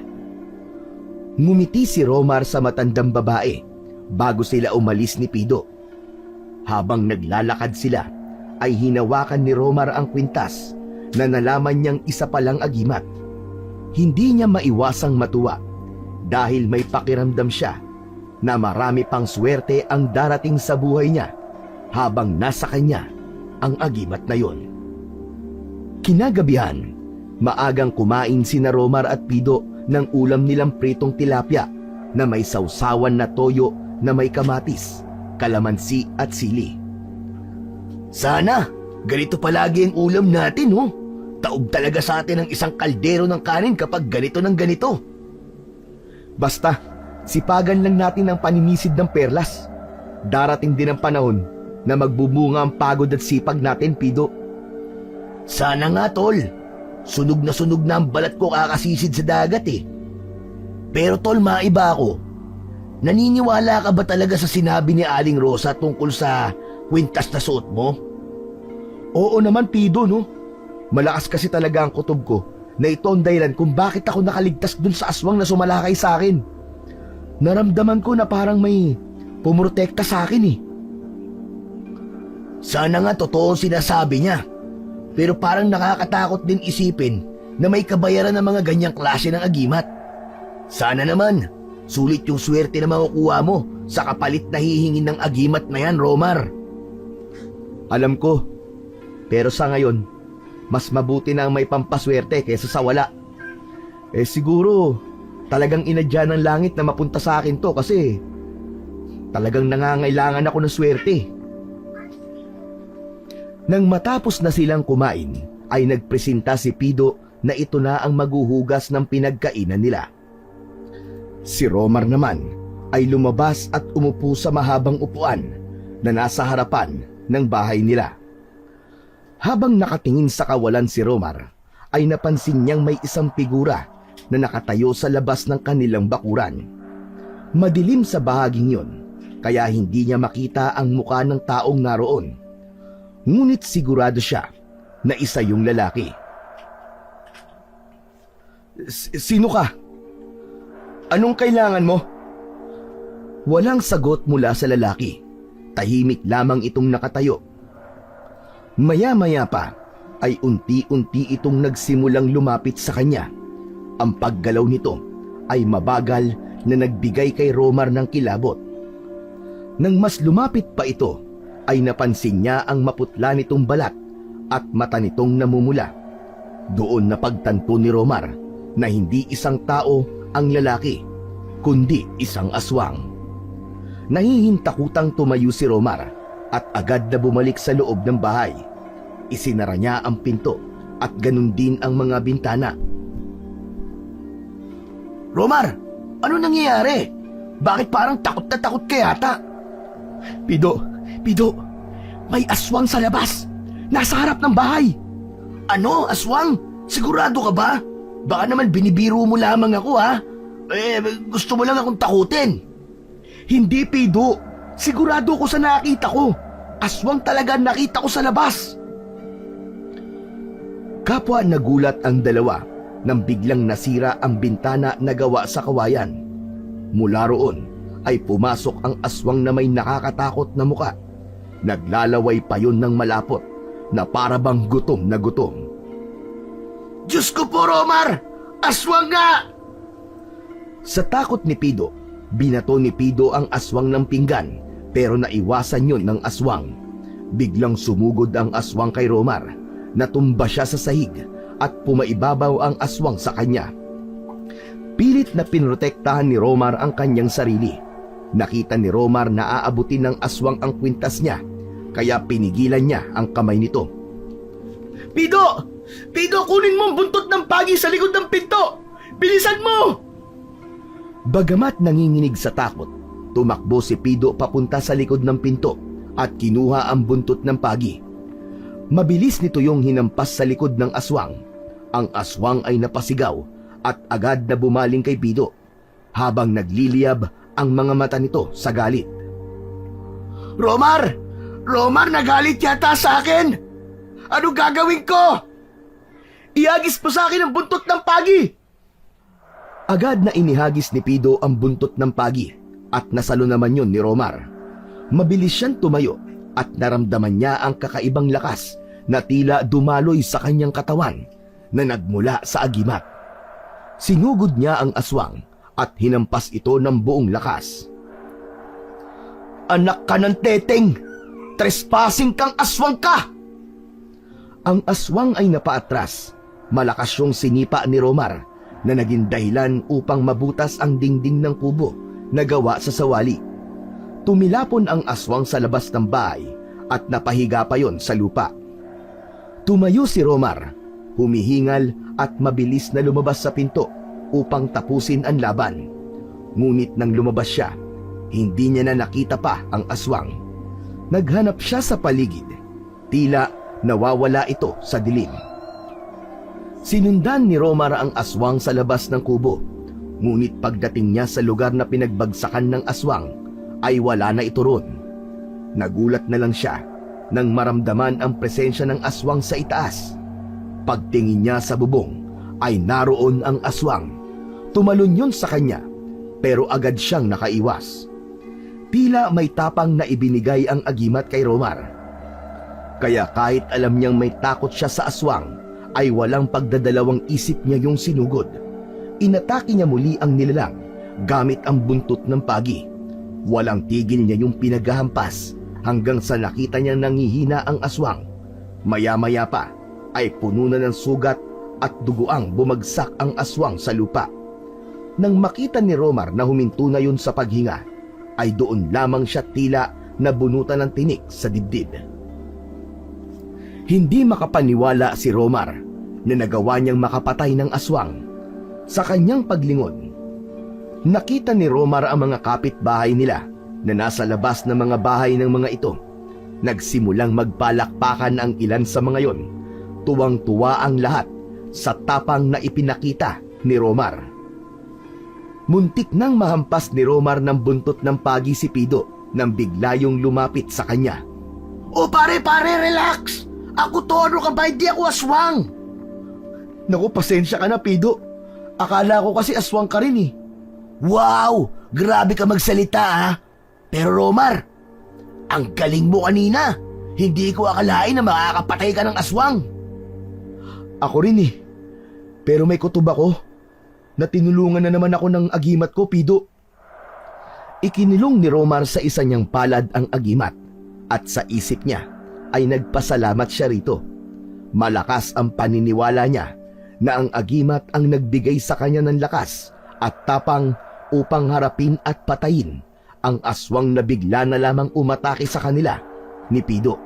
Ngumiti si Romar sa matandang babae bago sila umalis ni Pido. Habang naglalakad sila, ay hinawakan ni Romar ang kwintas na nalaman niyang isa palang agimat. Hindi niya maiwasang matuwa dahil may pakiramdam siya na marami pang swerte ang darating sa buhay niya habang nasa kanya ang agimat na yon. Kinagabihan, maagang kumain sina Romar at Pido ng ulam nilang pritong tilapia na may sausawan na toyo na may kamatis, kalamansi at sili. Sana ganito palagi ang ulam natin, oh. Taob talaga sa atin ang isang kaldero ng kanin kapag ganito ng ganito. Basta, sipagan lang natin ang paninisid ng perlas. Darating din ang panahon na magbubunga ang pagod at sipag natin, Pido. Sana nga, tol. Sunog na ang balat ko kakasisid sa dagat eh. Pero tol, maiba ako. Naniniwala ka ba talaga sa sinabi ni Aling Rosa tungkol sa kwintas na suot mo? Oo naman, Pido, no? Malakas kasi talaga ang kutob ko na ito ang dahilan kung bakit ako nakaligtas dun sa aswang na sumalakay sa akin. Naramdaman ko na parang may pumurotekta sa akin eh. Sana nga totoo ang sinasabi niya. Pero parang nakakatakot din isipin na may kabayaran ng mga ganyang klase ng agimat. Sana naman, sulit yung swerte na makukuha mo sa kapalit na hihingin ng agimat na yan, Romar. Alam ko, pero sa ngayon, mas mabuti na ang may pampaswerte kaysa sa wala. Siguro, talagang inadya ng langit na mapunta sa akin to kasi talagang nangangailangan ako ng swerte. Nang matapos na silang kumain, ay nagpresenta si Pido na ito na ang maghuhugas ng pinagkainan nila. Si Romar naman ay lumabas at umupo sa mahabang upuan na nasa harapan ng bahay nila. Habang nakatingin sa kawalan si Romar, ay napansin niyang may isang figura na nakatayo sa labas ng kanilang bakuran. Madilim sa bahaging yon, kaya hindi niya makita ang muka ng taong naroon. Ngunit sigurado siya na isa yung lalaki. Sino ka? Anong kailangan mo? Walang sagot mula sa lalaki. Tahimik lamang itong nakatayo. Maya-maya pa ay unti-unti itong nagsimulang lumapit sa kanya. Ang paggalaw nito ay mabagal na nagbigay kay Romar ng kilabot. Nang mas lumapit pa ito, ay napansin niya ang maputla nitong balat at mata nitong namumula. Doon napagtanto ni Romar na hindi isang tao ang lalaki, kundi isang aswang. Nahihintakutang tumayo si Romar at agad na bumalik sa loob ng bahay. Isinara niya ang pinto at ganun din ang mga bintana. Romar, ano nangyayari? Bakit parang takot na takot ka yata? Pido, may aswang sa labas. Nasa harap ng bahay. Ano, aswang? Sigurado ka ba? Baka naman binibiro mo lamang ako, ha? Gusto mo lang akong takutin. Hindi, Pido. Sigurado ko sa nakita ko. Aswang talaga nakita ko sa labas. Kapwa nagulat ang dalawa nang biglang nasira ang bintana na gawa sa kawayan. Mula roon ay pumasok ang aswang na may nakakatakot na muka. Naglalaway pa yun ng malapot na para bang gutom na gutom. Diyos ko po, Romar! Aswang nga! Sa takot ni Pido, binato ni Pido ang aswang ng pinggan pero naiwasan yun ng aswang. Biglang sumugod ang aswang kay Romar. Natumba siya sa sahig at pumaibabaw ang aswang sa kanya. Pilit na pinrotektahan ni Romar ang kanyang sarili. Nakita ni Romar na aabutin ng aswang ang kwintas niya, kaya pinigilan niya ang kamay nito. Pido! Pido, kunin mo ang buntot ng pagi sa likod ng pinto! Bilisan mo! Bagamat nanginginig sa takot, tumakbo si Pido papunta sa likod ng pinto at kinuha ang buntot ng pagi. Mabilis nito yung hinampas sa likod ng aswang. Ang aswang ay napasigaw at agad na bumaling kay Pido, habang nagliliyab ang mga mata nito sa galit. Romar! Romar, nagalit yata sa akin! Ano gagawin ko? Ihagis mo sa akin ang buntot ng pagi! Agad na inihagis ni Pido ang buntot ng pagi at nasalo naman yun ni Romar. Mabilis siyang tumayo at naramdaman niya ang kakaibang lakas na tila dumaloy sa kanyang katawan na nagmula sa agimat. Sinugod niya ang aswang at hinampas ito ng buong lakas. Anak ka ng teteng! Trespassing kang aswang ka! Ang aswang ay napaatras. Malakas yung sinipa ni Romar na naging dahilan upang mabutas ang dingding ng kubo na gawa sa sawali. Tumilapon ang aswang sa labas ng bahay at napahiga pa yon sa lupa. Tumayo si Romar, humihingal at mabilis na lumabas sa pinto upang tapusin ang laban. Ngunit nang lumabas siya, hindi niya na nakita pa ang aswang. Naghanap siya sa paligid. Tila nawawala ito sa dilim. Sinundan ni Romar ang aswang sa labas ng kubo. Ngunit pagdating niya sa lugar na pinagbagsakan ng aswang, ay wala na ito roon. Nagulat na lang siya nang maramdaman ang presensya ng aswang sa itaas. Pagtingin niya sa bubong, ay naroon ang aswang. Tumalon yun sa kanya, pero agad siyang nakaiwas. Tila may tapang na ibinigay ang agimat kay Romar. Kaya kahit alam niyang may takot siya sa aswang, ay walang pagdadalawang isip niya yung sinugod. Inatake niya muli ang nilalang gamit ang buntot ng pagi. Walang tigil niya yung pinaghahampas hanggang sa nakita niya nangihina ang aswang. Maya-maya pa ay puno na ng sugat at duguang bumagsak ang aswang sa lupa. Nang makita ni Romar na huminto na yun sa paghinga, ay doon lamang siya tila nabunutan ng tinik sa dibdib. Hindi makapaniwala si Romar na nagawa niyang makapatay ng aswang. Sa kanyang paglingon, nakita ni Romar ang mga kapitbahay nila na nasa labas ng mga bahay ng mga ito. Nagsimulang magpalakpakan ang ilan sa mga yon. Tuwang-tuwa ang lahat sa tapang na ipinakita ni Romar. Muntik nang mahampas ni Romar ng buntot ng pagi si Pido nang bigla yung lumapit sa kanya. O pare, relax! Ako to, ano ka ba? Hindi ako aswang! Naku, pasensya ka na, Pido. Akala ko kasi aswang ka rin eh. Wow! Grabe ka magsalita ha! Pero Romar, ang galing mo kanina! Hindi ko akalain na makakapatay ka ng aswang! Ako rin eh. Pero may kutob ako na tinulungan na naman ako ng agimat ko, Pido. Ikinilong ni Romar sa isa niyang palad ang agimat at sa isip niya ay nagpasalamat siya rito. Malakas ang paniniwala niya na ang agimat ang nagbigay sa kanya ng lakas at tapang upang harapin at patayin ang aswang na bigla na lamang umatake sa kanila ni Pido.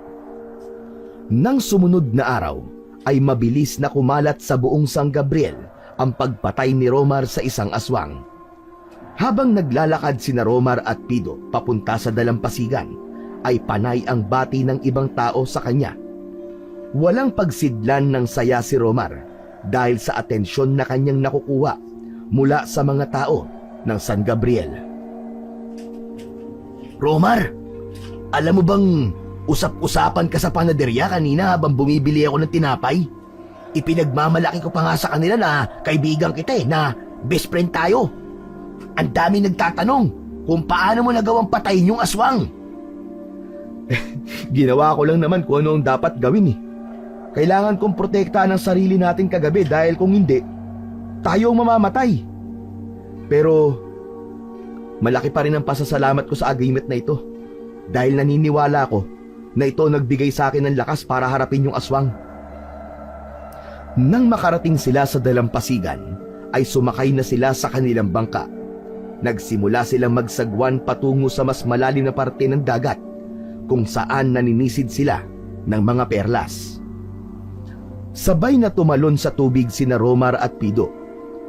Nang sumunod na araw ay mabilis na kumalat sa buong San Gabriel ang pagpatay ni Romar sa isang aswang. Habang naglalakad sina Romar at Pido papunta sa dalampasigan, ay panay ang bati ng ibang tao sa kanya. Walang pagsidlan ng saya si Romar dahil sa atensyon na kanyang nakukuha mula sa mga tao ng San Gabriel. Romar, alam mo bang usap-usapan ka sa panaderya kanina habang bumibili ako ng tinapay? Ipinagmamalaki ko pa nga sa kanila na kaibigan kita na best friend tayo. Ang dami nagtatanong kung paano mo nagawang patayin yung aswang. Ginawa ko lang naman kung ano ang dapat gawin eh. Kailangan kong protektahan ang sarili natin kagabi dahil kung hindi, tayo ang mamamatay. Pero malaki pa rin ang pasasalamat ko sa agreement na ito dahil naniniwala ko na ito nagbigay sa akin ng lakas para harapin yung aswang. Nang makarating sila sa dalampasigan, ay sumakay na sila sa kanilang bangka. Nagsimula silang magsagwan patungo sa mas malalim na parte ng dagat kung saan naninisid sila ng mga perlas. Sabay na tumalon sa tubig sina Romar at Pido.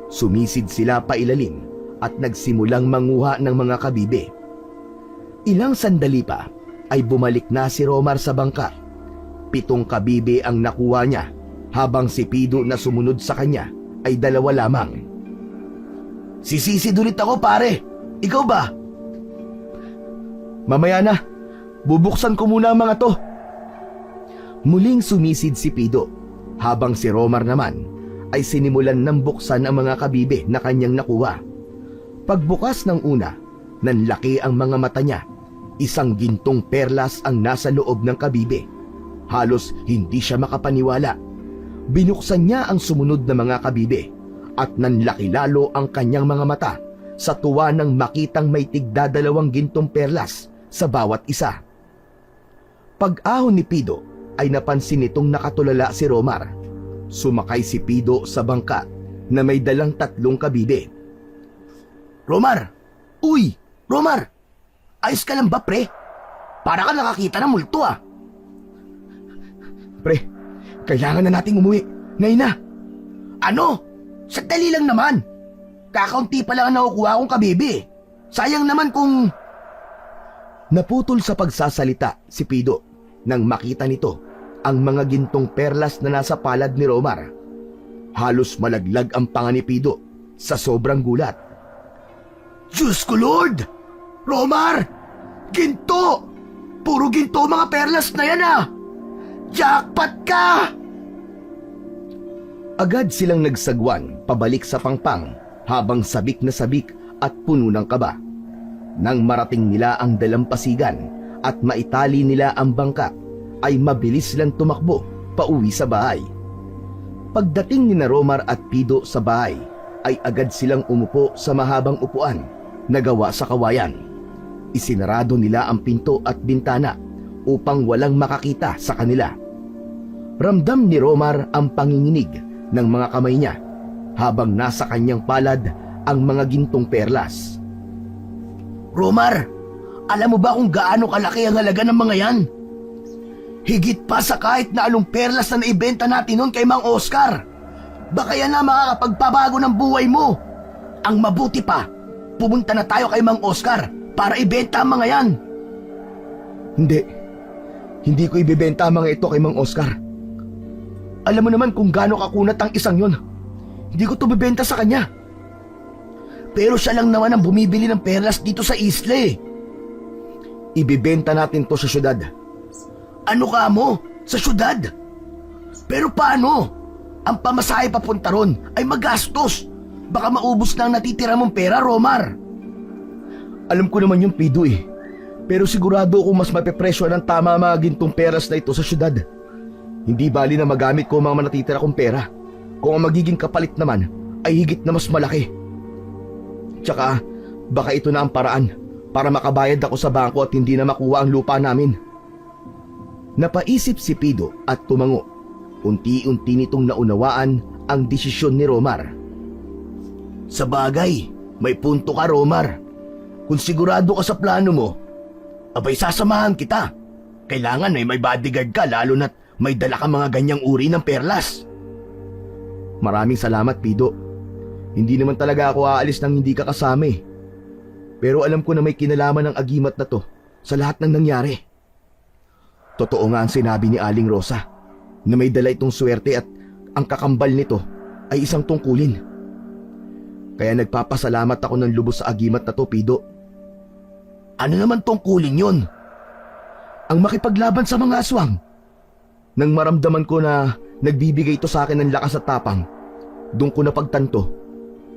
Sumisid sila pailalim at nagsimulang manguha ng mga kabibe. Ilang sandali pa ay bumalik na si Romar sa bangka. 7 kabibe ang nakuha niya habang si Pido na sumunod sa kanya ay 2 lamang. Sisisid ulit ako pare, ikaw ba? Mamaya na, bubuksan ko muna ang mga to. Muling sumisid si Pido habang si Romar naman ay sinimulan ng buksan ang mga kabibe na kanyang nakuha. Pagbukas ng una, nanlaki ang mga mata niya. Isang gintong perlas ang nasa loob ng kabibe. Halos hindi siya makapaniwala. Binuksan niya ang sumunod na mga kabibe at nanlaki lalo ang kanyang mga mata sa tuwa ng makitang may tigda-2 gintong perlas sa bawat isa. Pag-ahon ni Pido ay napansin nitong nakatulala si Romar. Sumakay si Pido sa bangka na may dalang 3 kabibe. Romar! Uy! Romar! Ayos ka lang ba, pre? Para ka nakakita ng multo ah. Pre, kailangan na nating umuwi. Ngayon na. Ano? Sandali lang naman. Kakaunti pa lang ang nakukuha kong kabibi. Sayang naman kung... Naputol sa pagsasalita si Pido nang makita nito ang mga gintong perlas na nasa palad ni Romar. Halos malaglag ang panga ni Pido sa sobrang gulat. Diyos ko Lord! Romar! Ginto! Puro ginto mga perlas na yan ah! Jackpot ka! Agad silang nagsagwan pabalik sa pangpang habang sabik na sabik at puno ng kaba. Nang marating nila ang dalampasigan at maitali nila ang bangka, ay mabilis silang tumakbo pauwi sa bahay. Pagdating ni na Romar at Pido sa bahay, ay agad silang umupo sa mahabang upuan na gawa sa kawayan. Isinarado nila ang pinto at bintana upang walang makakita sa kanila. Ramdam ni Romar ang panginginig ng mga kamay niya habang nasa kanyang palad ang mga gintong perlas. Romar, alam mo ba kung gaano kalaki ang halaga ng mga yan? Higit pa sa kahit na anong perlas na naibenta natin noon kay Mang Oscar. Baka yan na makakapagpabago ng buhay mo. Ang mabuti pa, pumunta na tayo kay Mang Oscar para ibenta ang mga yan. Hindi ko ibebenta ang mga ito kay Mang Oscar. Alam mo naman kung gaano kakunat ang isang yon. Hindi ko ito bibenta sa kanya. Pero siya lang naman ang bumibili ng perlas dito sa isla eh. Ibibenta natin to sa syudad. Ano ka mo? Sa syudad? Pero paano? Ang pamasahe papunta ron ay magastos. Baka maubos na ang natitira mong pera, Romar. Alam ko naman yung Pido eh. Pero sigurado akong mas mapepresyo ng tama mga gintong peras na ito sa syudad. Hindi bali na magamit ko ang mga natitira kong pera. Kung ang magiging kapalit naman ay higit na mas malaki. Tsaka baka ito na ang paraan para makabayad ako sa bangko at hindi na makuha ang lupa namin. Napaisip si Pido at tumango. Unti-unti nitong naunawaan ang desisyon ni Romar. Sa bagay, may punto ka, Romar. Kung sigurado ka sa plano mo, abay sasamahan kita. Kailangan ay may bodyguard ka lalo na't may dala ka mga ganyang uri ng perlas. Maraming salamat, Pido. Hindi naman talaga ako aalis nang hindi ka kasama eh. Pero alam ko na may kinalaman ng agimat na to sa lahat ng nangyari. Totoo nga ang sinabi ni Aling Rosa na may dala itong swerte at ang kakambal nito ay isang tungkulin. Kaya nagpapasalamat ako ng lubos sa agimat na to, Pido. Ano naman tungkulin yun? Ang makipaglaban sa mga aswang. Nang maramdaman ko na nagbibigay ito sa akin ng lakas at tapang, doon ko napagtanto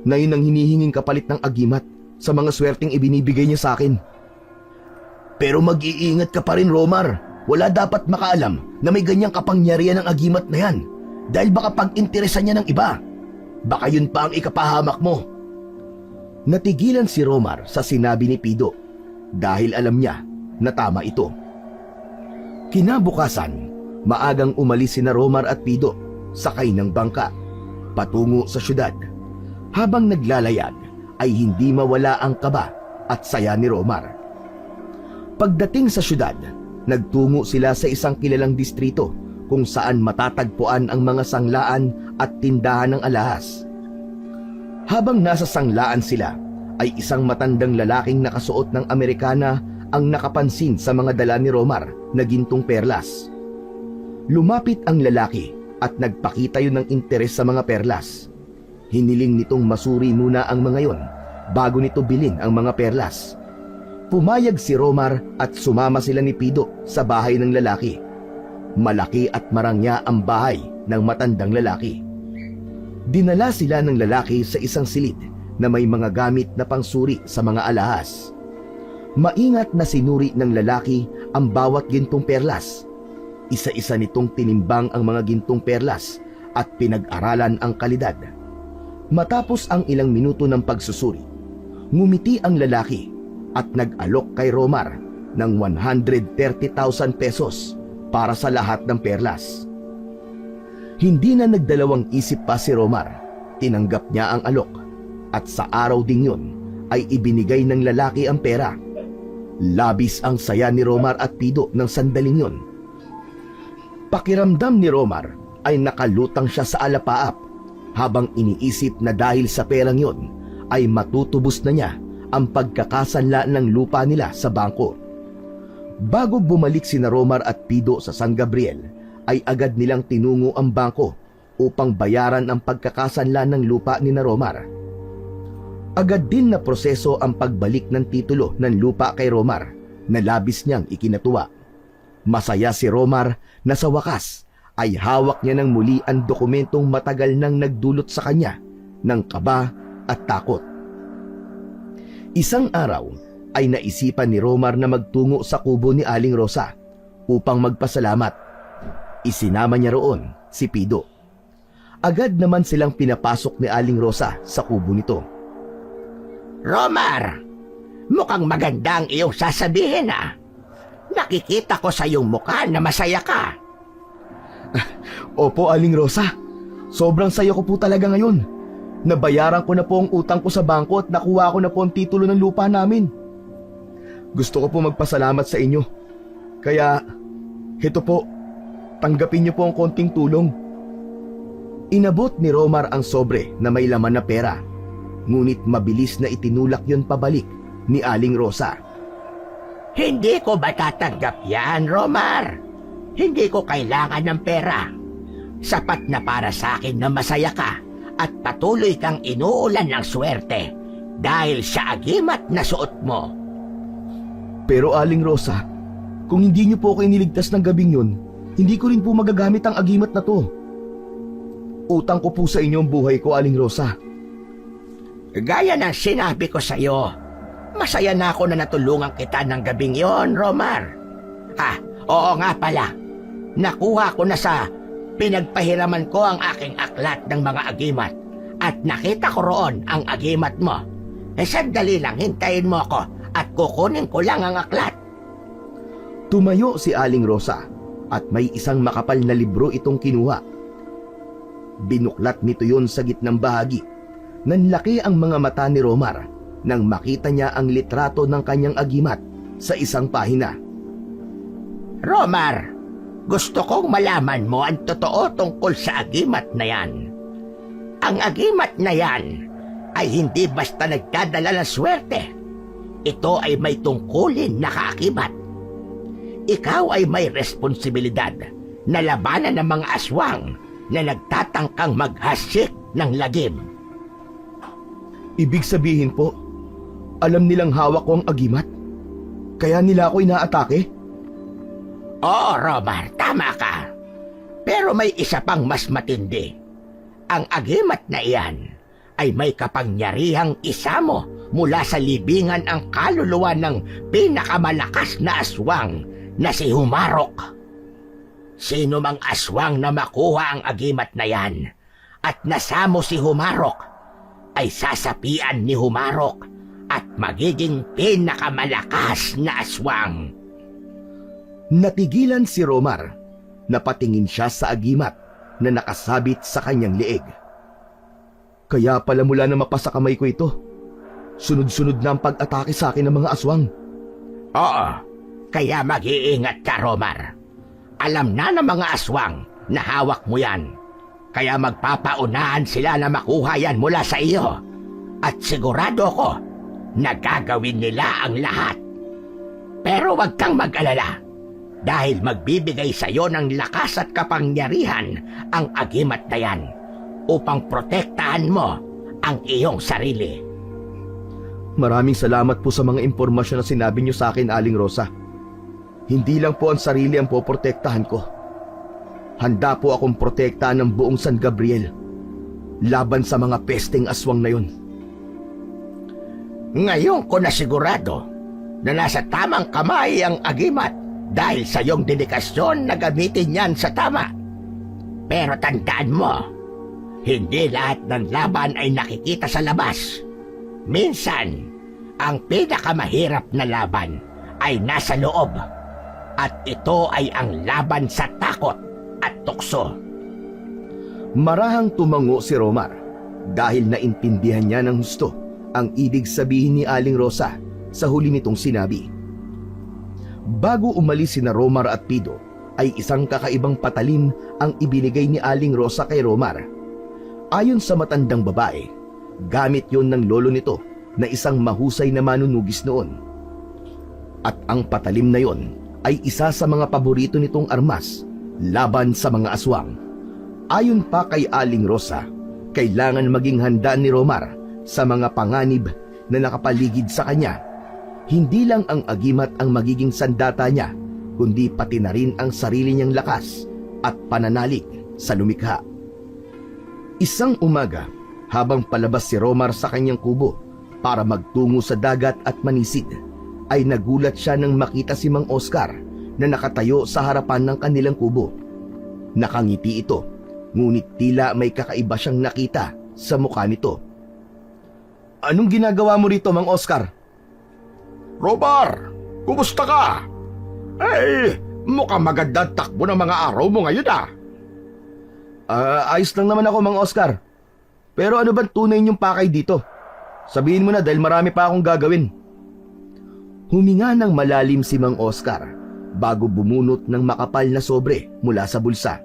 na yun ang hinihinging kapalit ng agimat sa mga swerteng ibinibigay niya sa akin. Pero mag-iingat ka pa rin, Romar. Wala dapat makaalam na may ganyang kapangyarihan ng agimat na yan dahil baka pag-interesan niya ng iba. Baka yun pa ang ikapahamak mo. Natigilan si Romar sa sinabi ni Pido dahil alam niya na tama ito. Kinabukasan, maagang umalis sina Romar at Pido sakay ng bangka patungo sa syudad. Habang naglalayag ay hindi mawala ang kaba at saya ni Romar. Pagdating sa syudad, nagtungo sila sa isang kilalang distrito kung saan matatagpuan ang mga sanglaan at tindahan ng alahas. Habang nasa sanglaan sila, ay isang matandang lalaking nakasuot ng Amerikana ang nakapansin sa mga dala ni Romar na gintong perlas. Lumapit ang lalaki at nagpakita yun ng interes sa mga perlas. Hiniling nitong masuri muna ang mga yon bago nito bilhin ang mga perlas. Pumayag si Romar at sumama sila ni Pido sa bahay ng lalaki. Malaki at marangya ang bahay ng matandang lalaki. Dinala sila ng lalaki sa isang silid na may mga gamit na pangsuri sa mga alahas. Maingat na sinuri ng lalaki ang bawat gintong perlas. Isa-isa nitong tinimbang ang mga gintong perlas at pinag-aralan ang kalidad. Matapos ang ilang minuto ng pagsusuri, ngumiti ang lalaki at nag-alok kay Romar ng 130,000 pesos para sa lahat ng perlas. Hindi na nagdalawang isip pa si Romar, tinanggap niya ang alok at sa araw ding yun ay ibinigay ng lalaki ang pera. Labis ang saya ni Romar at Pido ng sandaling yun. Pakiramdam ni Romar ay nakalutang siya sa alapaap habang iniisip na dahil sa perang yun ay matutubos na niya ang pagkakasanla ng lupa nila sa bangko. Bago bumalik sina Romar at Pido sa San Gabriel, ay agad nilang tinungo ang bangko upang bayaran ang pagkakasanla ng lupa ni na Romar. Agad din na proseso ang pagbalik ng titulo ng lupa kay Romar na labis niyang ikinatuwa. Masaya si Romar na sa wakas ay hawak niya ng muli ang dokumentong matagal nang nagdulot sa kanya ng kaba at takot. Isang araw ay naisipan ni Romar na magtungo sa kubo ni Aling Rosa upang magpasalamat. Isinama niya roon si Pido. Agad naman silang pinapasok ni Aling Rosa sa kubo nito. Romar, mukhang maganda ang iyong sasabihin ah. Nakikita ko sa iyong mukha na masaya ka. Opo, Aling Rosa. Sobrang saya ko po talaga ngayon. Nabayaran ko na po ang utang ko sa bangko at nakuha ko na po ang titulo ng lupa namin. Gusto ko po magpasalamat sa inyo. Kaya, ito po, Tanggapin niyo po ang konting tulong. Inabot ni Romar ang sobre na may laman na pera. Ngunit mabilis na itinulak yon pabalik ni Aling Rosa. Hindi ko ba tatanggap yan, Romar? Hindi ko kailangan ng pera. Sapat na para sa akin na masaya ka at patuloy kang inuulan ng swerte dahil sa agimat na suot mo. Pero Aling Rosa, kung hindi niyo po ako iniligtas ng gabing yun, hindi ko rin po magagamit ang agimat na to. Utang ko po sa inyo ang buhay ko, Aling Rosa. Gaya ng sinabi ko sa'yo, masaya na ako na natulungan kita ng gabing yon, Romar. Oo nga pala. Nakuha ko na sa pinagpahiraman ko ang aking aklat ng mga agimat at nakita ko roon ang agimat mo. Sandali lang, hintayin mo ako at kukunin ko lang ang aklat. Tumayo si Aling Rosa at may isang makapal na libro itong kinuha. Binuklat nito yon sa gitnang bahagi. Nanlaki ang mga mata ni Romar nang makita niya ang litrato ng kanyang agimat sa isang pahina. Romar, gusto kong malaman mo ang totoo tungkol sa agimat na yan. Ang agimat na yan ay hindi basta nagdadala ng swerte. Ito ay may tungkulin na kaakibat. Ikaw ay may responsibilidad na labanan ng mga aswang na nagtatangkang maghasik ng lagim. Ibig sabihin po, alam nilang hawak ko ang agimat? Kaya nila ako inaatake? Oo, Romar, tama ka. Pero may isa pang mas matindi. Ang agimat na iyan ay may kapangyarihang isamo mula sa libingan ang kaluluwa ng pinakamalakas na aswang na si Humarok. Sino mang aswang na makuha ang agimat na yan at nasamo si Humarok ay sasapian ni Humarok at magiging pinakamalakas na aswang. Natigilan si Romar. Napatingin siya sa agimat na nakasabit sa kanyang leeg. Kaya pala mula na mapasa kamay ko ito, sunod-sunod na ang pag-atake sa akin ng mga aswang. Oo, kaya mag-iingat ka, Romar. Alam na ng mga aswang na hawak mo yan. Kaya magpapaunahan sila na makuha yan mula sa iyo. At sigurado ko na gagawin nila ang lahat. Pero wag kang mag-alala. Dahil magbibigay sa iyo ng lakas at kapangyarihan ang agimat na yan upang protektahan mo ang iyong sarili. Maraming salamat po sa mga impormasyon na sinabi niyo sa akin, Aling Rosa. Hindi lang po ang sarili ang poprotektahan ko. Handa po akong protektahan ng buong San Gabriel laban sa mga pesteng aswang na yun. Ngayon ko na sigurado na nasa tamang kamay ang agimat dahil sa iyong dedikasyon na gamitin yan sa tama. Pero tandaan mo, hindi lahat ng laban ay nakikita sa labas. Minsan, ang pinakamahirap na laban ay nasa loob. At ito ay ang laban sa takot at tukso. Marahang tumango si Romar dahil naintindihan niya ng husto ang ibig sabihin ni Aling Rosa sa huli nitong sinabi. Bago umalis sina Romar at Pido, ay isang kakaibang patalim ang ibinigay ni Aling Rosa kay Romar. Ayon sa matandang babae, gamit yon ng lolo nito na isang mahusay na manunugis noon. At ang patalim na yon ay isa sa mga paborito nitong armas laban sa mga aswang. Ayon pa kay Aling Rosa, kailangan maging handa ni Romar sa mga panganib na nakapaligid sa kanya. Hindi lang ang agimat ang magiging sandata niya, kundi pati na rin ang sarili niyang lakas at pananalig sa lumikha. Isang umaga, habang palabas si Romar sa kanyang kubo para magtungo sa dagat at manisid, ay nagulat siya nang makita si Mang Oscar na nakatayo sa harapan ng kanilang kubo. Nakangiti ito, ngunit tila may kakaiba siyang nakita sa mukha nito. Anong ginagawa mo rito, Mang Oscar? Romar, kumusta ka? Mukhang magandang takbo ng mga araw mo ngayon ah. Ayos lang naman ako, Mang Oscar. Pero ano bang tunay niyong pakay dito? Sabihin mo na dahil marami pa akong gagawin. Huminga ng malalim si Mang Oscar bago bumunot ng makapal na sobre mula sa bulsa.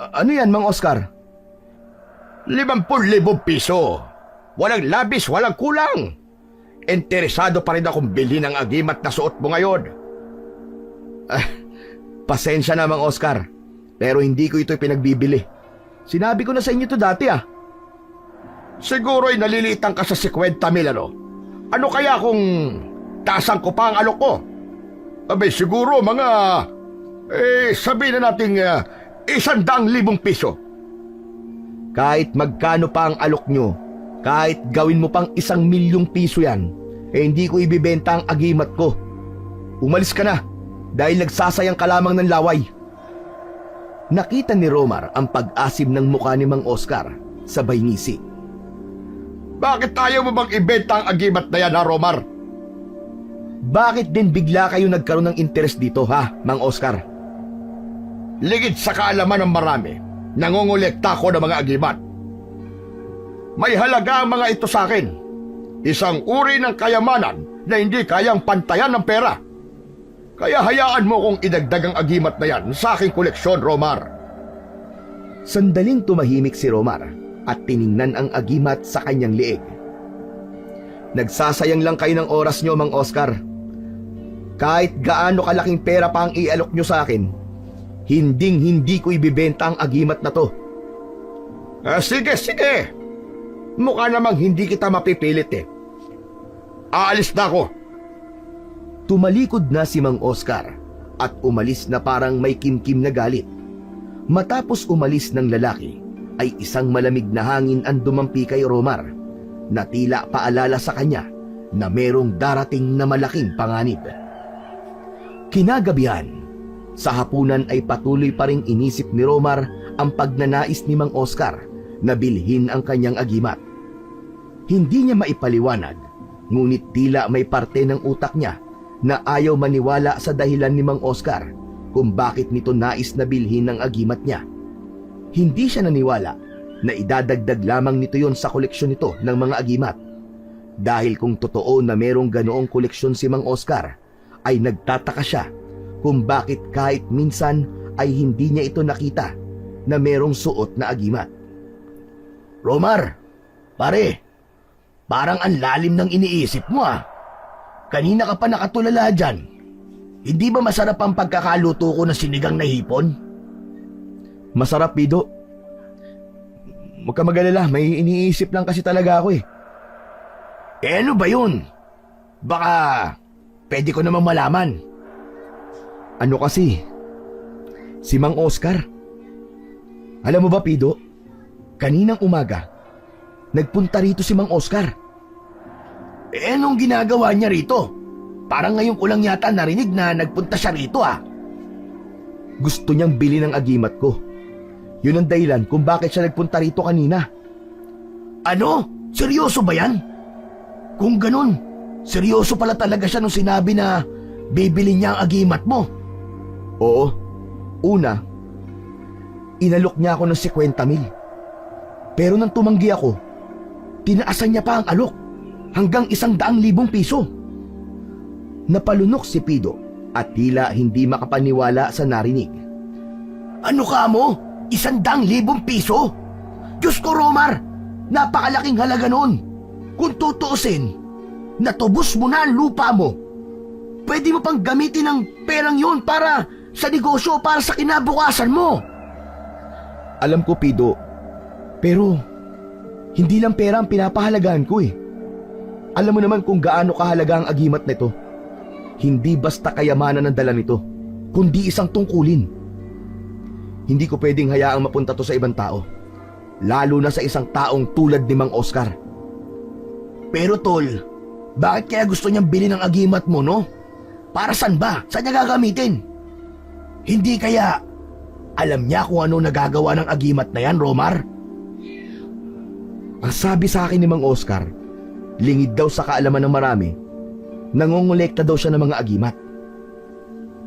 Ano yan, Mang Oscar? 50,000 piso. Walang labis, walang kulang. Interesado pa rin akong bilhin ang agimat na suot mo ngayon. Pasensya na, Mang Oscar, pero hindi ko ito pinagbibili. Sinabi ko na sa inyo to dati Siguro'y nalilitan ka sa 50,000 ano? Ano kaya kung tasang ko pa ang alok ko? Abay siguro mga, sabihin na nating 100,000 piso. Kahit magkano pa ang alok nyo, kahit gawin mo pang 1,000,000 piso yan, hindi ko ibibenta ang agimat ko. Umalis ka na, dahil nagsasayang ka lamang ng laway. Nakita ni Romar ang pag-asim ng mukha ni Mang Oscar, sabay ngisi. Bakit ayaw mo bang ibenta ang agimat na yan, ha, Romar? Bakit din bigla kayo nagkaroon ng interes dito, ha, Mang Oscar? Ligid sa kaalaman ng marami, nangongolekta ko ng mga agimat. May halaga ang mga ito sa akin. Isang uri ng kayamanan na hindi kayang pantayan ng pera. Kaya hayaan mo kong idagdag ang agimat na yan sa aking koleksyon, Romar. Sandaling tumahimik si Romar at tiningnan ang agimat sa kanyang liig. Nagsasayang lang kayo ng oras nyo, Mang Oscar. Kahit gaano kalaking pera pa ang ialok nyo sa akin, hindi ko ibibenta ang agimat na to. Sige, sige. Mukha namang hindi kita mapipilit Aalis na ako. Tumalikod na si Mang Oscar at umalis na parang may kimkim na galit. Matapos umalis ng lalaki, ay isang malamig na hangin ang dumampi kay Romar na tila paalala sa kanya na merong darating na malaking panganib. Kinagabihan, sa hapunan ay patuloy pa ring inisip ni Romar ang pagnanais ni Mang Oscar na bilhin ang kanyang agimat. Hindi niya maipaliwanag, ngunit tila may parte ng utak niya na ayaw maniwala sa dahilan ni Mang Oscar kung bakit nito nais na bilhin ang agimat niya. Hindi siya naniwala na idadagdag lamang nito yon sa koleksyon nito ng mga agimat. Dahil kung totoo na merong ganoong koleksyon si Mang Oscar, ay nagtataka siya kung bakit kahit minsan ay hindi niya ito nakita na merong suot na agimat. Romar, pare, parang ang lalim ng iniisip mo Kanina ka pa nakatulala dyan. Hindi ba masarap ang pagkakaluto ko ng sinigang na hipon? Masarap, Pido. Huwag ka mag-alala, may iniisip lang kasi talaga ako Ano ba yun? Baka pwede ko namang malaman. Ano kasi? Si Mang Oscar. Alam mo ba, Pido? Kaninang umaga, nagpunta rito si Mang Oscar. Anong ginagawa niya rito? Parang ngayon ko lang yata narinig na nagpunta siya rito Gusto niyang bilhin ang agimat ko. Yun ang dahilan kung bakit siya nagpunta rito kanina. Ano? Seryoso ba yan? Kung ganun, seryoso pala talaga siya nung sinabi na bibili niya ang agimat mo. Oo. Una, inalok niya ako ng 50,000. Pero nang tumanggi ako, tinaasan niya pa ang alok hanggang 100,000 piso. Napalunok si Pido at tila hindi makapaniwala sa narinig. Ano ka mo? 100,000 piso? Diyos ko, Romar, napakalaking halaga nun. Kung tutuusin, natubos mo na ang lupa mo. Pwede mo pang gamitin ang perang yun para sa negosyo, para sa kinabukasan mo. Alam ko, Pido, pero hindi lang pera ang pinapahalagaan ko Alam mo naman kung gaano kahalaga ang agimat nito. Hindi basta kayamanan ang dala nito, kundi isang tungkulin. Hindi ko pwedeng hayaang mapunta to sa ibang tao, lalo na sa isang taong tulad ni Mang Oscar. Pero tol, bakit kaya gusto niyang bilhin ang agimat mo, no? Para saan ba? Saan niya gagamitin? Hindi kaya alam niya kung ano nagagawa ng agimat na yan, Romar? Ang sabi sa akin ni Mang Oscar, lingid daw sa kaalaman ng marami, nangongolekta daw siya ng mga agimat.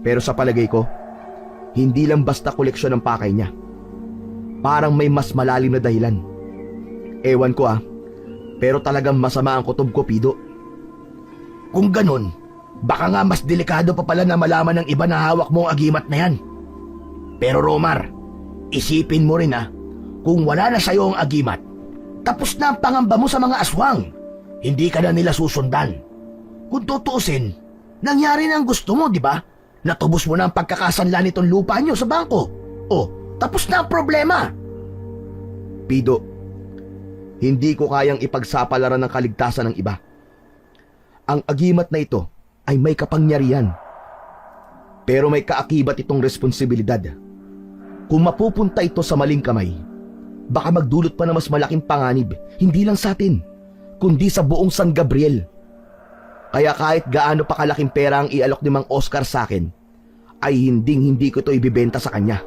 Pero sa palagay ko, hindi lang basta koleksyon ng pakay niya. Parang may mas malalim na dahilan. Ewan ko pero talagang masama ang kutob ko, Pido. Kung ganun, Baka nga mas delikado pa pala na malaman ng iba na hawak mo ang agimat na yan. Pero Romar, isipin mo rin kung wala na sa'yo ang agimat, tapos na ang pangamba mo sa mga aswang. Hindi ka na nila susundan. Kung tutuusin, nangyari na ang gusto mo, di ba? Natubos mo na ang pagkakasanla nitong lupa nyo sa bangko. O, tapos na ang problema. Pido, hindi ko kayang ipagsapalaran ng kaligtasan ng iba. Ang agimat na ito ay may kapangyarihan. Pero may kaakibat itong responsibilidad. Kung mapupunta ito sa maling kamay, baka magdulot pa na mas malaking panganib, hindi lang sa atin, kundi sa buong San Gabriel. Kaya kahit gaano pa kalaking pera ang ialok ni Mang Oscar sa akin, ay hindi ko ito ibibenta sa kanya.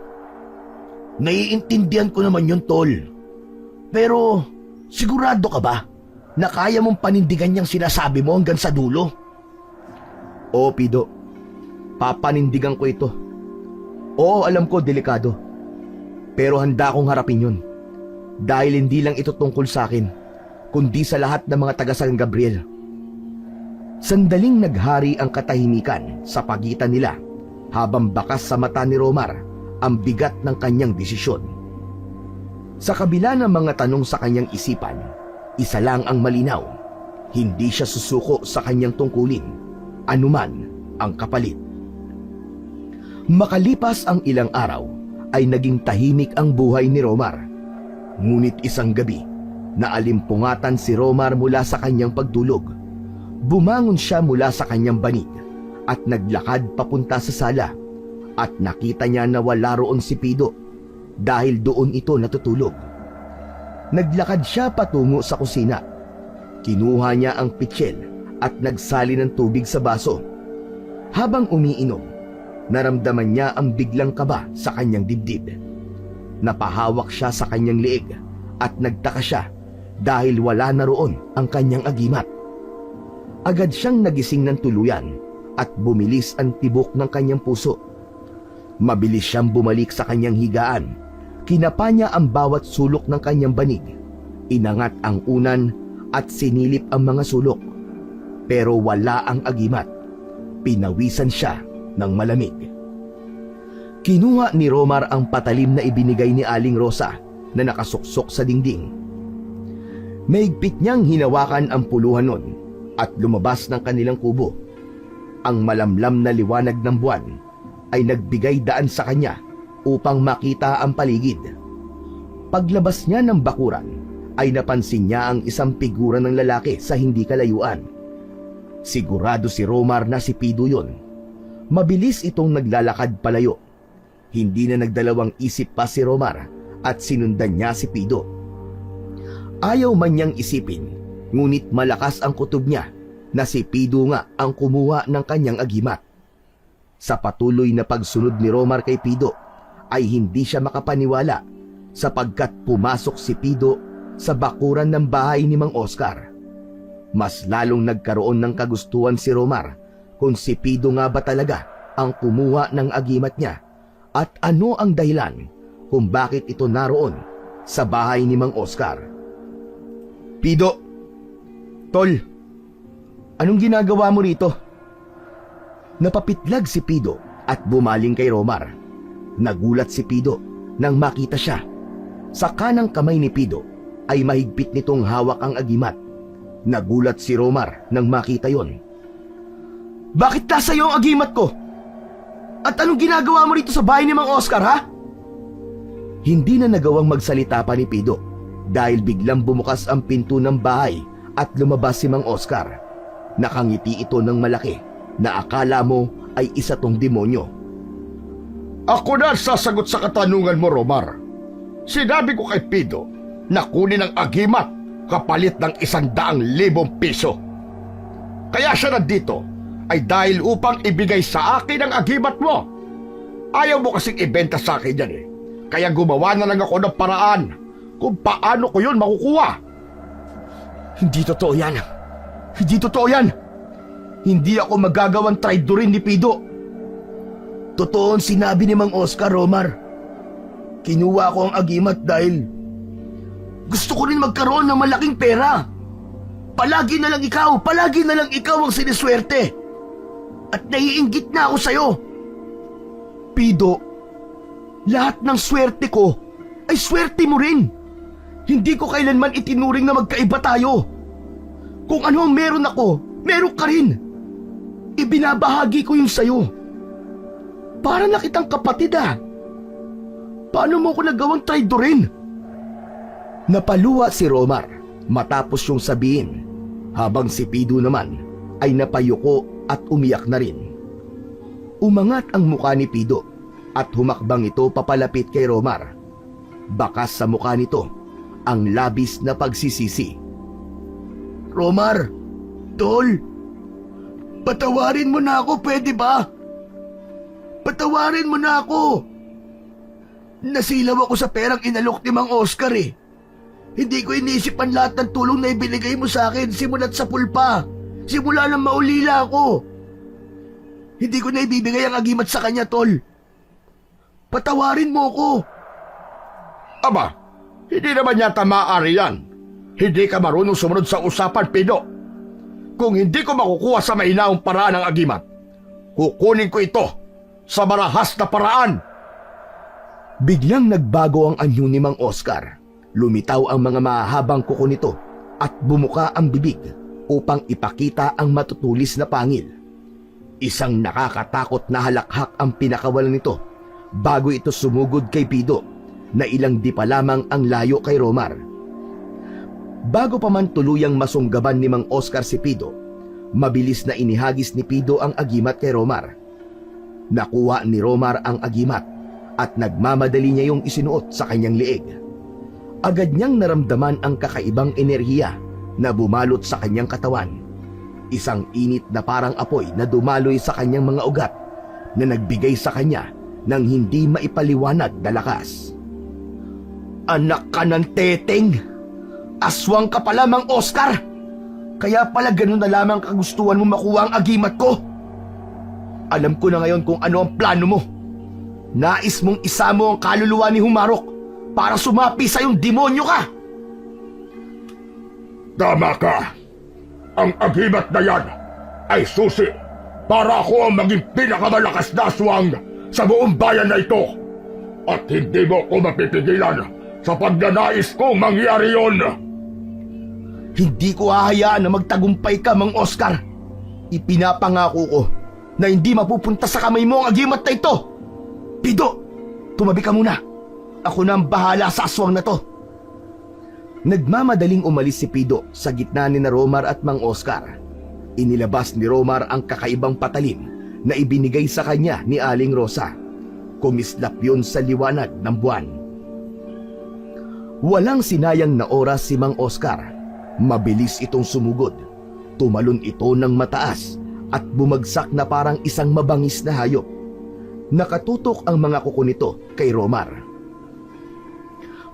Naiintindihan ko naman yun, Tol. Pero, sigurado ka ba na kaya mong panindigan niyang sinasabi mo hanggang sa dulo? Oo, Pido. Papanindigan ko ito. Oo, alam ko, delikado. Pero handa akong harapin yun. Dahil hindi lang ito tungkol sa akin, kundi sa lahat ng mga taga San Gabriel. Sandaling naghari ang katahimikan sa pagitan nila habang bakas sa mata ni Romar ang bigat ng kanyang desisyon. Sa kabila ng mga tanong sa kanyang isipan, isa lang ang malinaw. Hindi siya susuko sa kanyang tungkulin, anuman ang kapalit. Makalipas ang ilang araw, ay naging tahimik ang buhay ni Romar. Ngunit isang gabi, naalimpungatan si Romar mula sa kanyang pagtulog. Bumangon siya mula sa kanyang banig at naglakad papunta sa sala at nakita niya na wala roon si Pido dahil doon ito natutulog. Naglakad siya patungo sa kusina. Kinuha niya ang pitsil at nagsali ng tubig sa baso. Habang umiinom, naramdaman niya ang biglang kaba sa kanyang dibdib. Napahawak siya sa kanyang liig at nagtaka siya dahil wala na roon ang kanyang agimat. Agad siyang nagising ng tuluyan at bumilis ang tibok ng kanyang puso. Mabilis siyang bumalik sa kanyang higaan. Kinapa niya ang bawat sulok ng kanyang banig. Inangat ang unan at sinilip ang mga sulok. Pero wala ang agimat. Pinawisan siya ng malamig. Kinuha ni Romar ang patalim na ibinigay ni Aling Rosa na nakasuksok sa dingding. Maigpit niyang hinawakan ang puluhan nun at lumabas ng kanilang kubo. Ang malamlam na liwanag ng buwan ay nagbigay daan sa kanya upang makita ang paligid. Paglabas niya ng bakuran, ay napansin niya ang isang figura ng lalaki sa hindi kalayuan. Sigurado si Romar na si Pido yun. Mabilis itong naglalakad palayo. Hindi na nagdalawang isip pa si Romar at sinundan niya si Pido. Ayaw man niyang isipin, ngunit malakas ang kutob niya na si Pido nga ang kumuha ng kanyang agimat. Sa patuloy na pagsunod ni Romar kay Pido, ay hindi siya makapaniwala sapagkat pumasok si Pido sa bakuran ng bahay ni Mang Oscar. Mas lalong nagkaroon ng kagustuhan si Romar kung si Pido nga ba talaga ang kumuha ng agimat niya at ano ang dahilan kung bakit ito naroon sa bahay ni Mang Oscar. Pido, Tol, Anong ginagawa mo rito? Napapitlag si Pido at bumaling kay Romar. Nagulat si Pido nang makita siya. Sa kanang kamay ni Pido ay mahigpit nitong hawak ang agimat. Nagulat si Romar nang makita yon. Bakit nasa iyo ang agimat ko? At anong ginagawa mo rito sa bahay ni Mang Oscar, ha? Hindi na nagawang magsalita pa ni Pido dahil biglang bumukas ang pinto ng bahay at lumabas si Mang Oscar. Nakangiti ito ng malaki na akala mo ay isa tong demonyo. Ako na sasagot sa katanungan mo, Romar. Sinabi ko kay Pido na kunin ang agimat kapalit ng 100,000 piso. Kaya siya nandito ay dahil upang ibigay sa akin ang agimat mo. Ayaw mo kasing ibenta sa akin yan eh. Kaya gumawa na lang ako ng paraan kung paano ko yun makukuha. Hindi totoo yan. Hindi totoo yan. Hindi ako magagawang traidorin ni Pido. Totoo ang sinabi ni Mang Oscar, Romar. Kinuha ko ang agimat dahil gusto ko rin magkaroon ng malaking pera. Palagi na lang ikaw ang siniswerte. At naiinggit na ako sa'yo. Pido, lahat ng swerte ko ay swerte mo rin. Hindi ko kailanman itinuring na magkaiba tayo. Kung ano ang meron ako, meron ka rin. Ibinabahagi ko yun sa'yo. Para na kitang kapatid ah. Paano mo ko nagawang traidorin? Napaluwa si Romar matapos yung sabihin, habang si Pido naman ay napayuko at umiyak na rin. Umangat ang mukha ni Pido at humakbang ito papalapit kay Romar. Bakas sa mukha nito ang labis na pagsisisi. Romar, Tol, patawarin mo na ako, pwede ba? Patawarin mo na ako. Nasilaw ako sa perang inalok ni Mang Oscar eh. Hindi ko inisip ang lahat ng tulong na ibinigay mo sa akin simula't sa pulpa. Simula nang maulila ako. Hindi ko na ibibigay ang agimat sa kanya, Tol. Patawarin mo ko. Aba, hindi naman yata maaari yan. Hindi ka marunong sumunod sa usapan, Pido. Kung hindi ko makukuha sa mahinaong paraan ang agimat, kukunin ko ito sa marahas na paraan. Biglang nagbago ang anyo ni Mang Oscar. Lumitaw ang mga mahahabang kuko nito at bumuka ang bibig upang ipakita ang matutulis na pangil. Isang nakakatakot na halakhak ang pinakawalan nito bago ito sumugod kay Pido na ilang di pa lamang ang layo kay Romar. Bago pa man tuluyang masunggaban ni Mang Oscar si Pido, mabilis na inihagis ni Pido ang agimat kay Romar. Nakuha ni Romar ang agimat at nagmamadali niya yung isinuot sa kanyang liig. Agad niyang naramdaman ang kakaibang enerhiya na bumalot sa kanyang katawan. Isang init na parang apoy na dumaloy sa kanyang mga ugat na nagbigay sa kanya ng hindi maipaliwanag na lakas. Anak ka ng teteng! Aswang ka pala, Mang Oscar! Kaya pala ganun na lamang kagustuhan mo makuha ang agimat ko? Alam ko na ngayon kung ano ang plano mo. Nais mong isamo ang kaluluwa ni Humarok para sumapi sa iyong demonyo ka! Tama ka. Ang agimat na yan ay susi para ako ang maging pinakamalakas na aswang sa buong bayan na ito. At hindi mo ko mapipigilan sa pagnanais kong mangyari yon. Hindi ko hahayaan na magtagumpay ka, Mang Oscar. Ipinapangako ko na hindi mapupunta sa kamay mo ang agimat na ito. Pido, tumabi ka muna. Ako na ang bahala sa aswang na to. Nagmamadaling umalis si Pido sa gitna ni na Romar at Mang Oscar. Inilabas ni Romar ang kakaibang patalim na ibinigay sa kanya ni Aling Rosa. Kumislap yun sa liwanag ng buwan. Walang sinayang na oras si Mang Oscar. Mabilis itong sumugod. Tumalon ito ng mataas at bumagsak na parang isang mabangis na hayop. Nakatutok ang mga kuko nito kay Romar.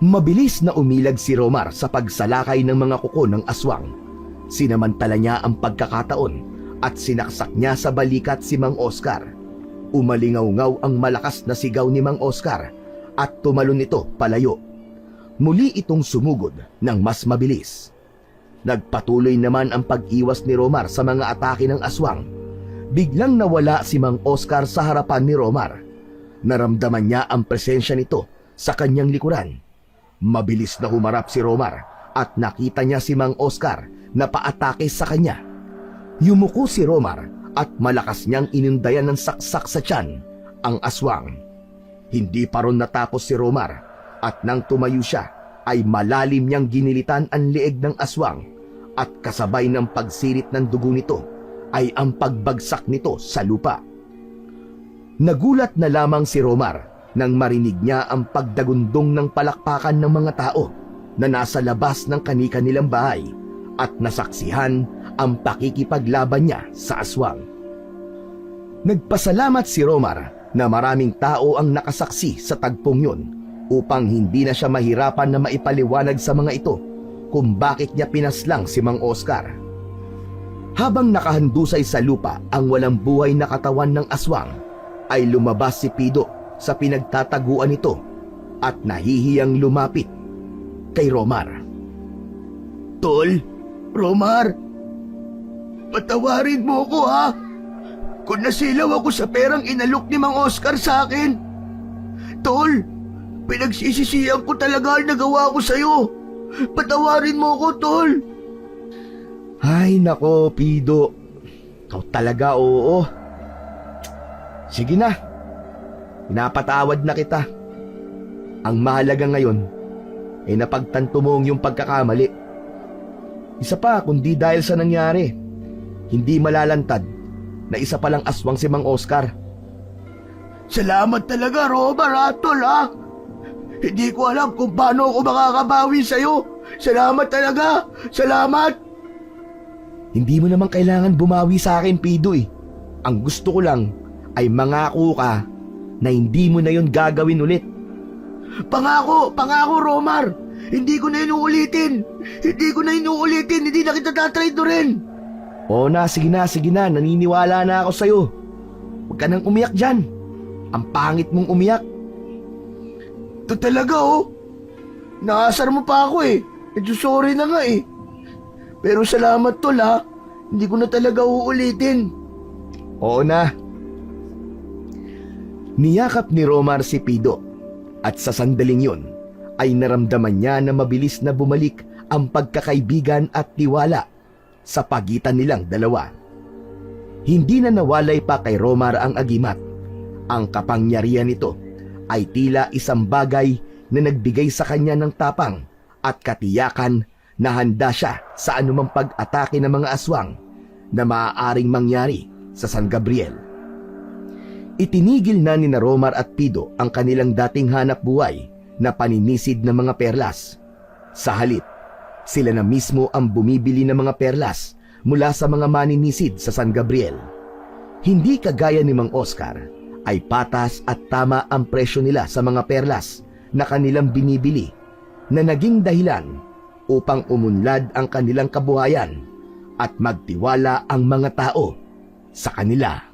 Mabilis na umilag si Romar sa pagsalakay ng mga kuko ng aswang. Sinamantala niya ang pagkakataon at sinaksak niya sa balikat si Mang Oscar. Umalingaw-ngaw ang malakas na sigaw ni Mang Oscar at tumalon ito palayo. Muli itong sumugod ng mas mabilis. Nagpatuloy naman ang pag-iwas ni Romar sa mga atake ng aswang. Biglang nawala si Mang Oscar sa harapan ni Romar. Naramdaman niya ang presensya nito sa kanyang likuran. Mabilis na humarap si Romar at nakita niya si Mang Oscar na paatake sa kanya. Yumuko si Romar at malakas niyang inundayan ng saksak sa tiyan ang aswang. Hindi pa ron natapos si Romar at nang tumayo siya ay malalim niyang ginilitan ang leeg ng aswang at kasabay ng pagsirit ng dugo nito ay ang pagbagsak nito sa lupa. Nagulat na lamang si Romar nang marinig niya ang pagdagundong ng palakpakan ng mga tao na nasa labas ng kani-kanilang bahay at nasaksihan ang pakikipaglaban niya sa aswang. Nagpasalamat si Romar na maraming tao ang nakasaksi sa tagpong yun upang hindi na siya mahirapan na maipaliwanag sa mga ito kung bakit niya pinaslang si Mang Oscar. Habang nakahandusay sa lupa ang walang buhay na katawan ng aswang, ay lumabas si Pido sa pinagtataguan nito at nahihiyang lumapit kay Romar. Tol, Romar, patawarin mo ko ha. kung nasilaw ako sa perang inalok ni Mang Oscar sa akin. Tol, pinagsisisihan ko talaga ang nagawa ko sa'yo. Patawarin mo ko, Tol. Ay, nako, Pido. Ikaw talaga, oo. Sige na. Pinapatawad na kita. Ang mahalaga ngayon ay napagtanto mo ang iyong pagkakamali. Isa pa, kundi dahil sa nangyari, hindi malalantad na isa palang aswang si Mang Oscar. Salamat talaga, Romar, Tol, ha? Hindi ko alam kung paano ako makakabawi sa'yo. Salamat talaga. Salamat. Hindi mo naman kailangan bumawi sa akin, Pido, eh. Ang gusto ko lang ay mangako ka na hindi mo na yon gagawin ulit. Pangako, Romar. Hindi ko na inuulitin. Hindi na kita tatraido rin. Oo na, sige na. Naniniwala na ako sa'yo. Huwag ka nang umiyak dyan. Ang pangit mong umiyak. Ito talaga, oh. Naasar mo pa ako, eh. Medyo sorry na nga, eh. Pero salamat, Tol, ha. Hindi ko na talaga uulitin. Oo na. Niyakap ni Romar si Pido. At sa sandaling yun, ay naramdaman niya na mabilis na bumalik ang pagkakaibigan at tiwala sa pagitan nilang dalawa. Hindi na nawalay pa kay Romar ang agimat. Ang kapangyarihan nito ay tila isang bagay na nagbigay sa kanya ng tapang at katiyakan na handa siya sa anumang pag-atake ng mga aswang na maaaring mangyari sa San Gabriel. Itinigil na ni Romar at Pido ang kanilang dating hanap buhay na paninisid ng mga perlas. Sa halip, sila na mismo ang bumibili ng mga perlas mula sa mga maninisid sa San Gabriel. Hindi kagaya ni Mang Oscar, ay patas at tama ang presyo nila sa mga perlas na kanilang binibili na naging dahilan upang umunlad ang kanilang kabuhayan at magtiwala ang mga tao sa kanila.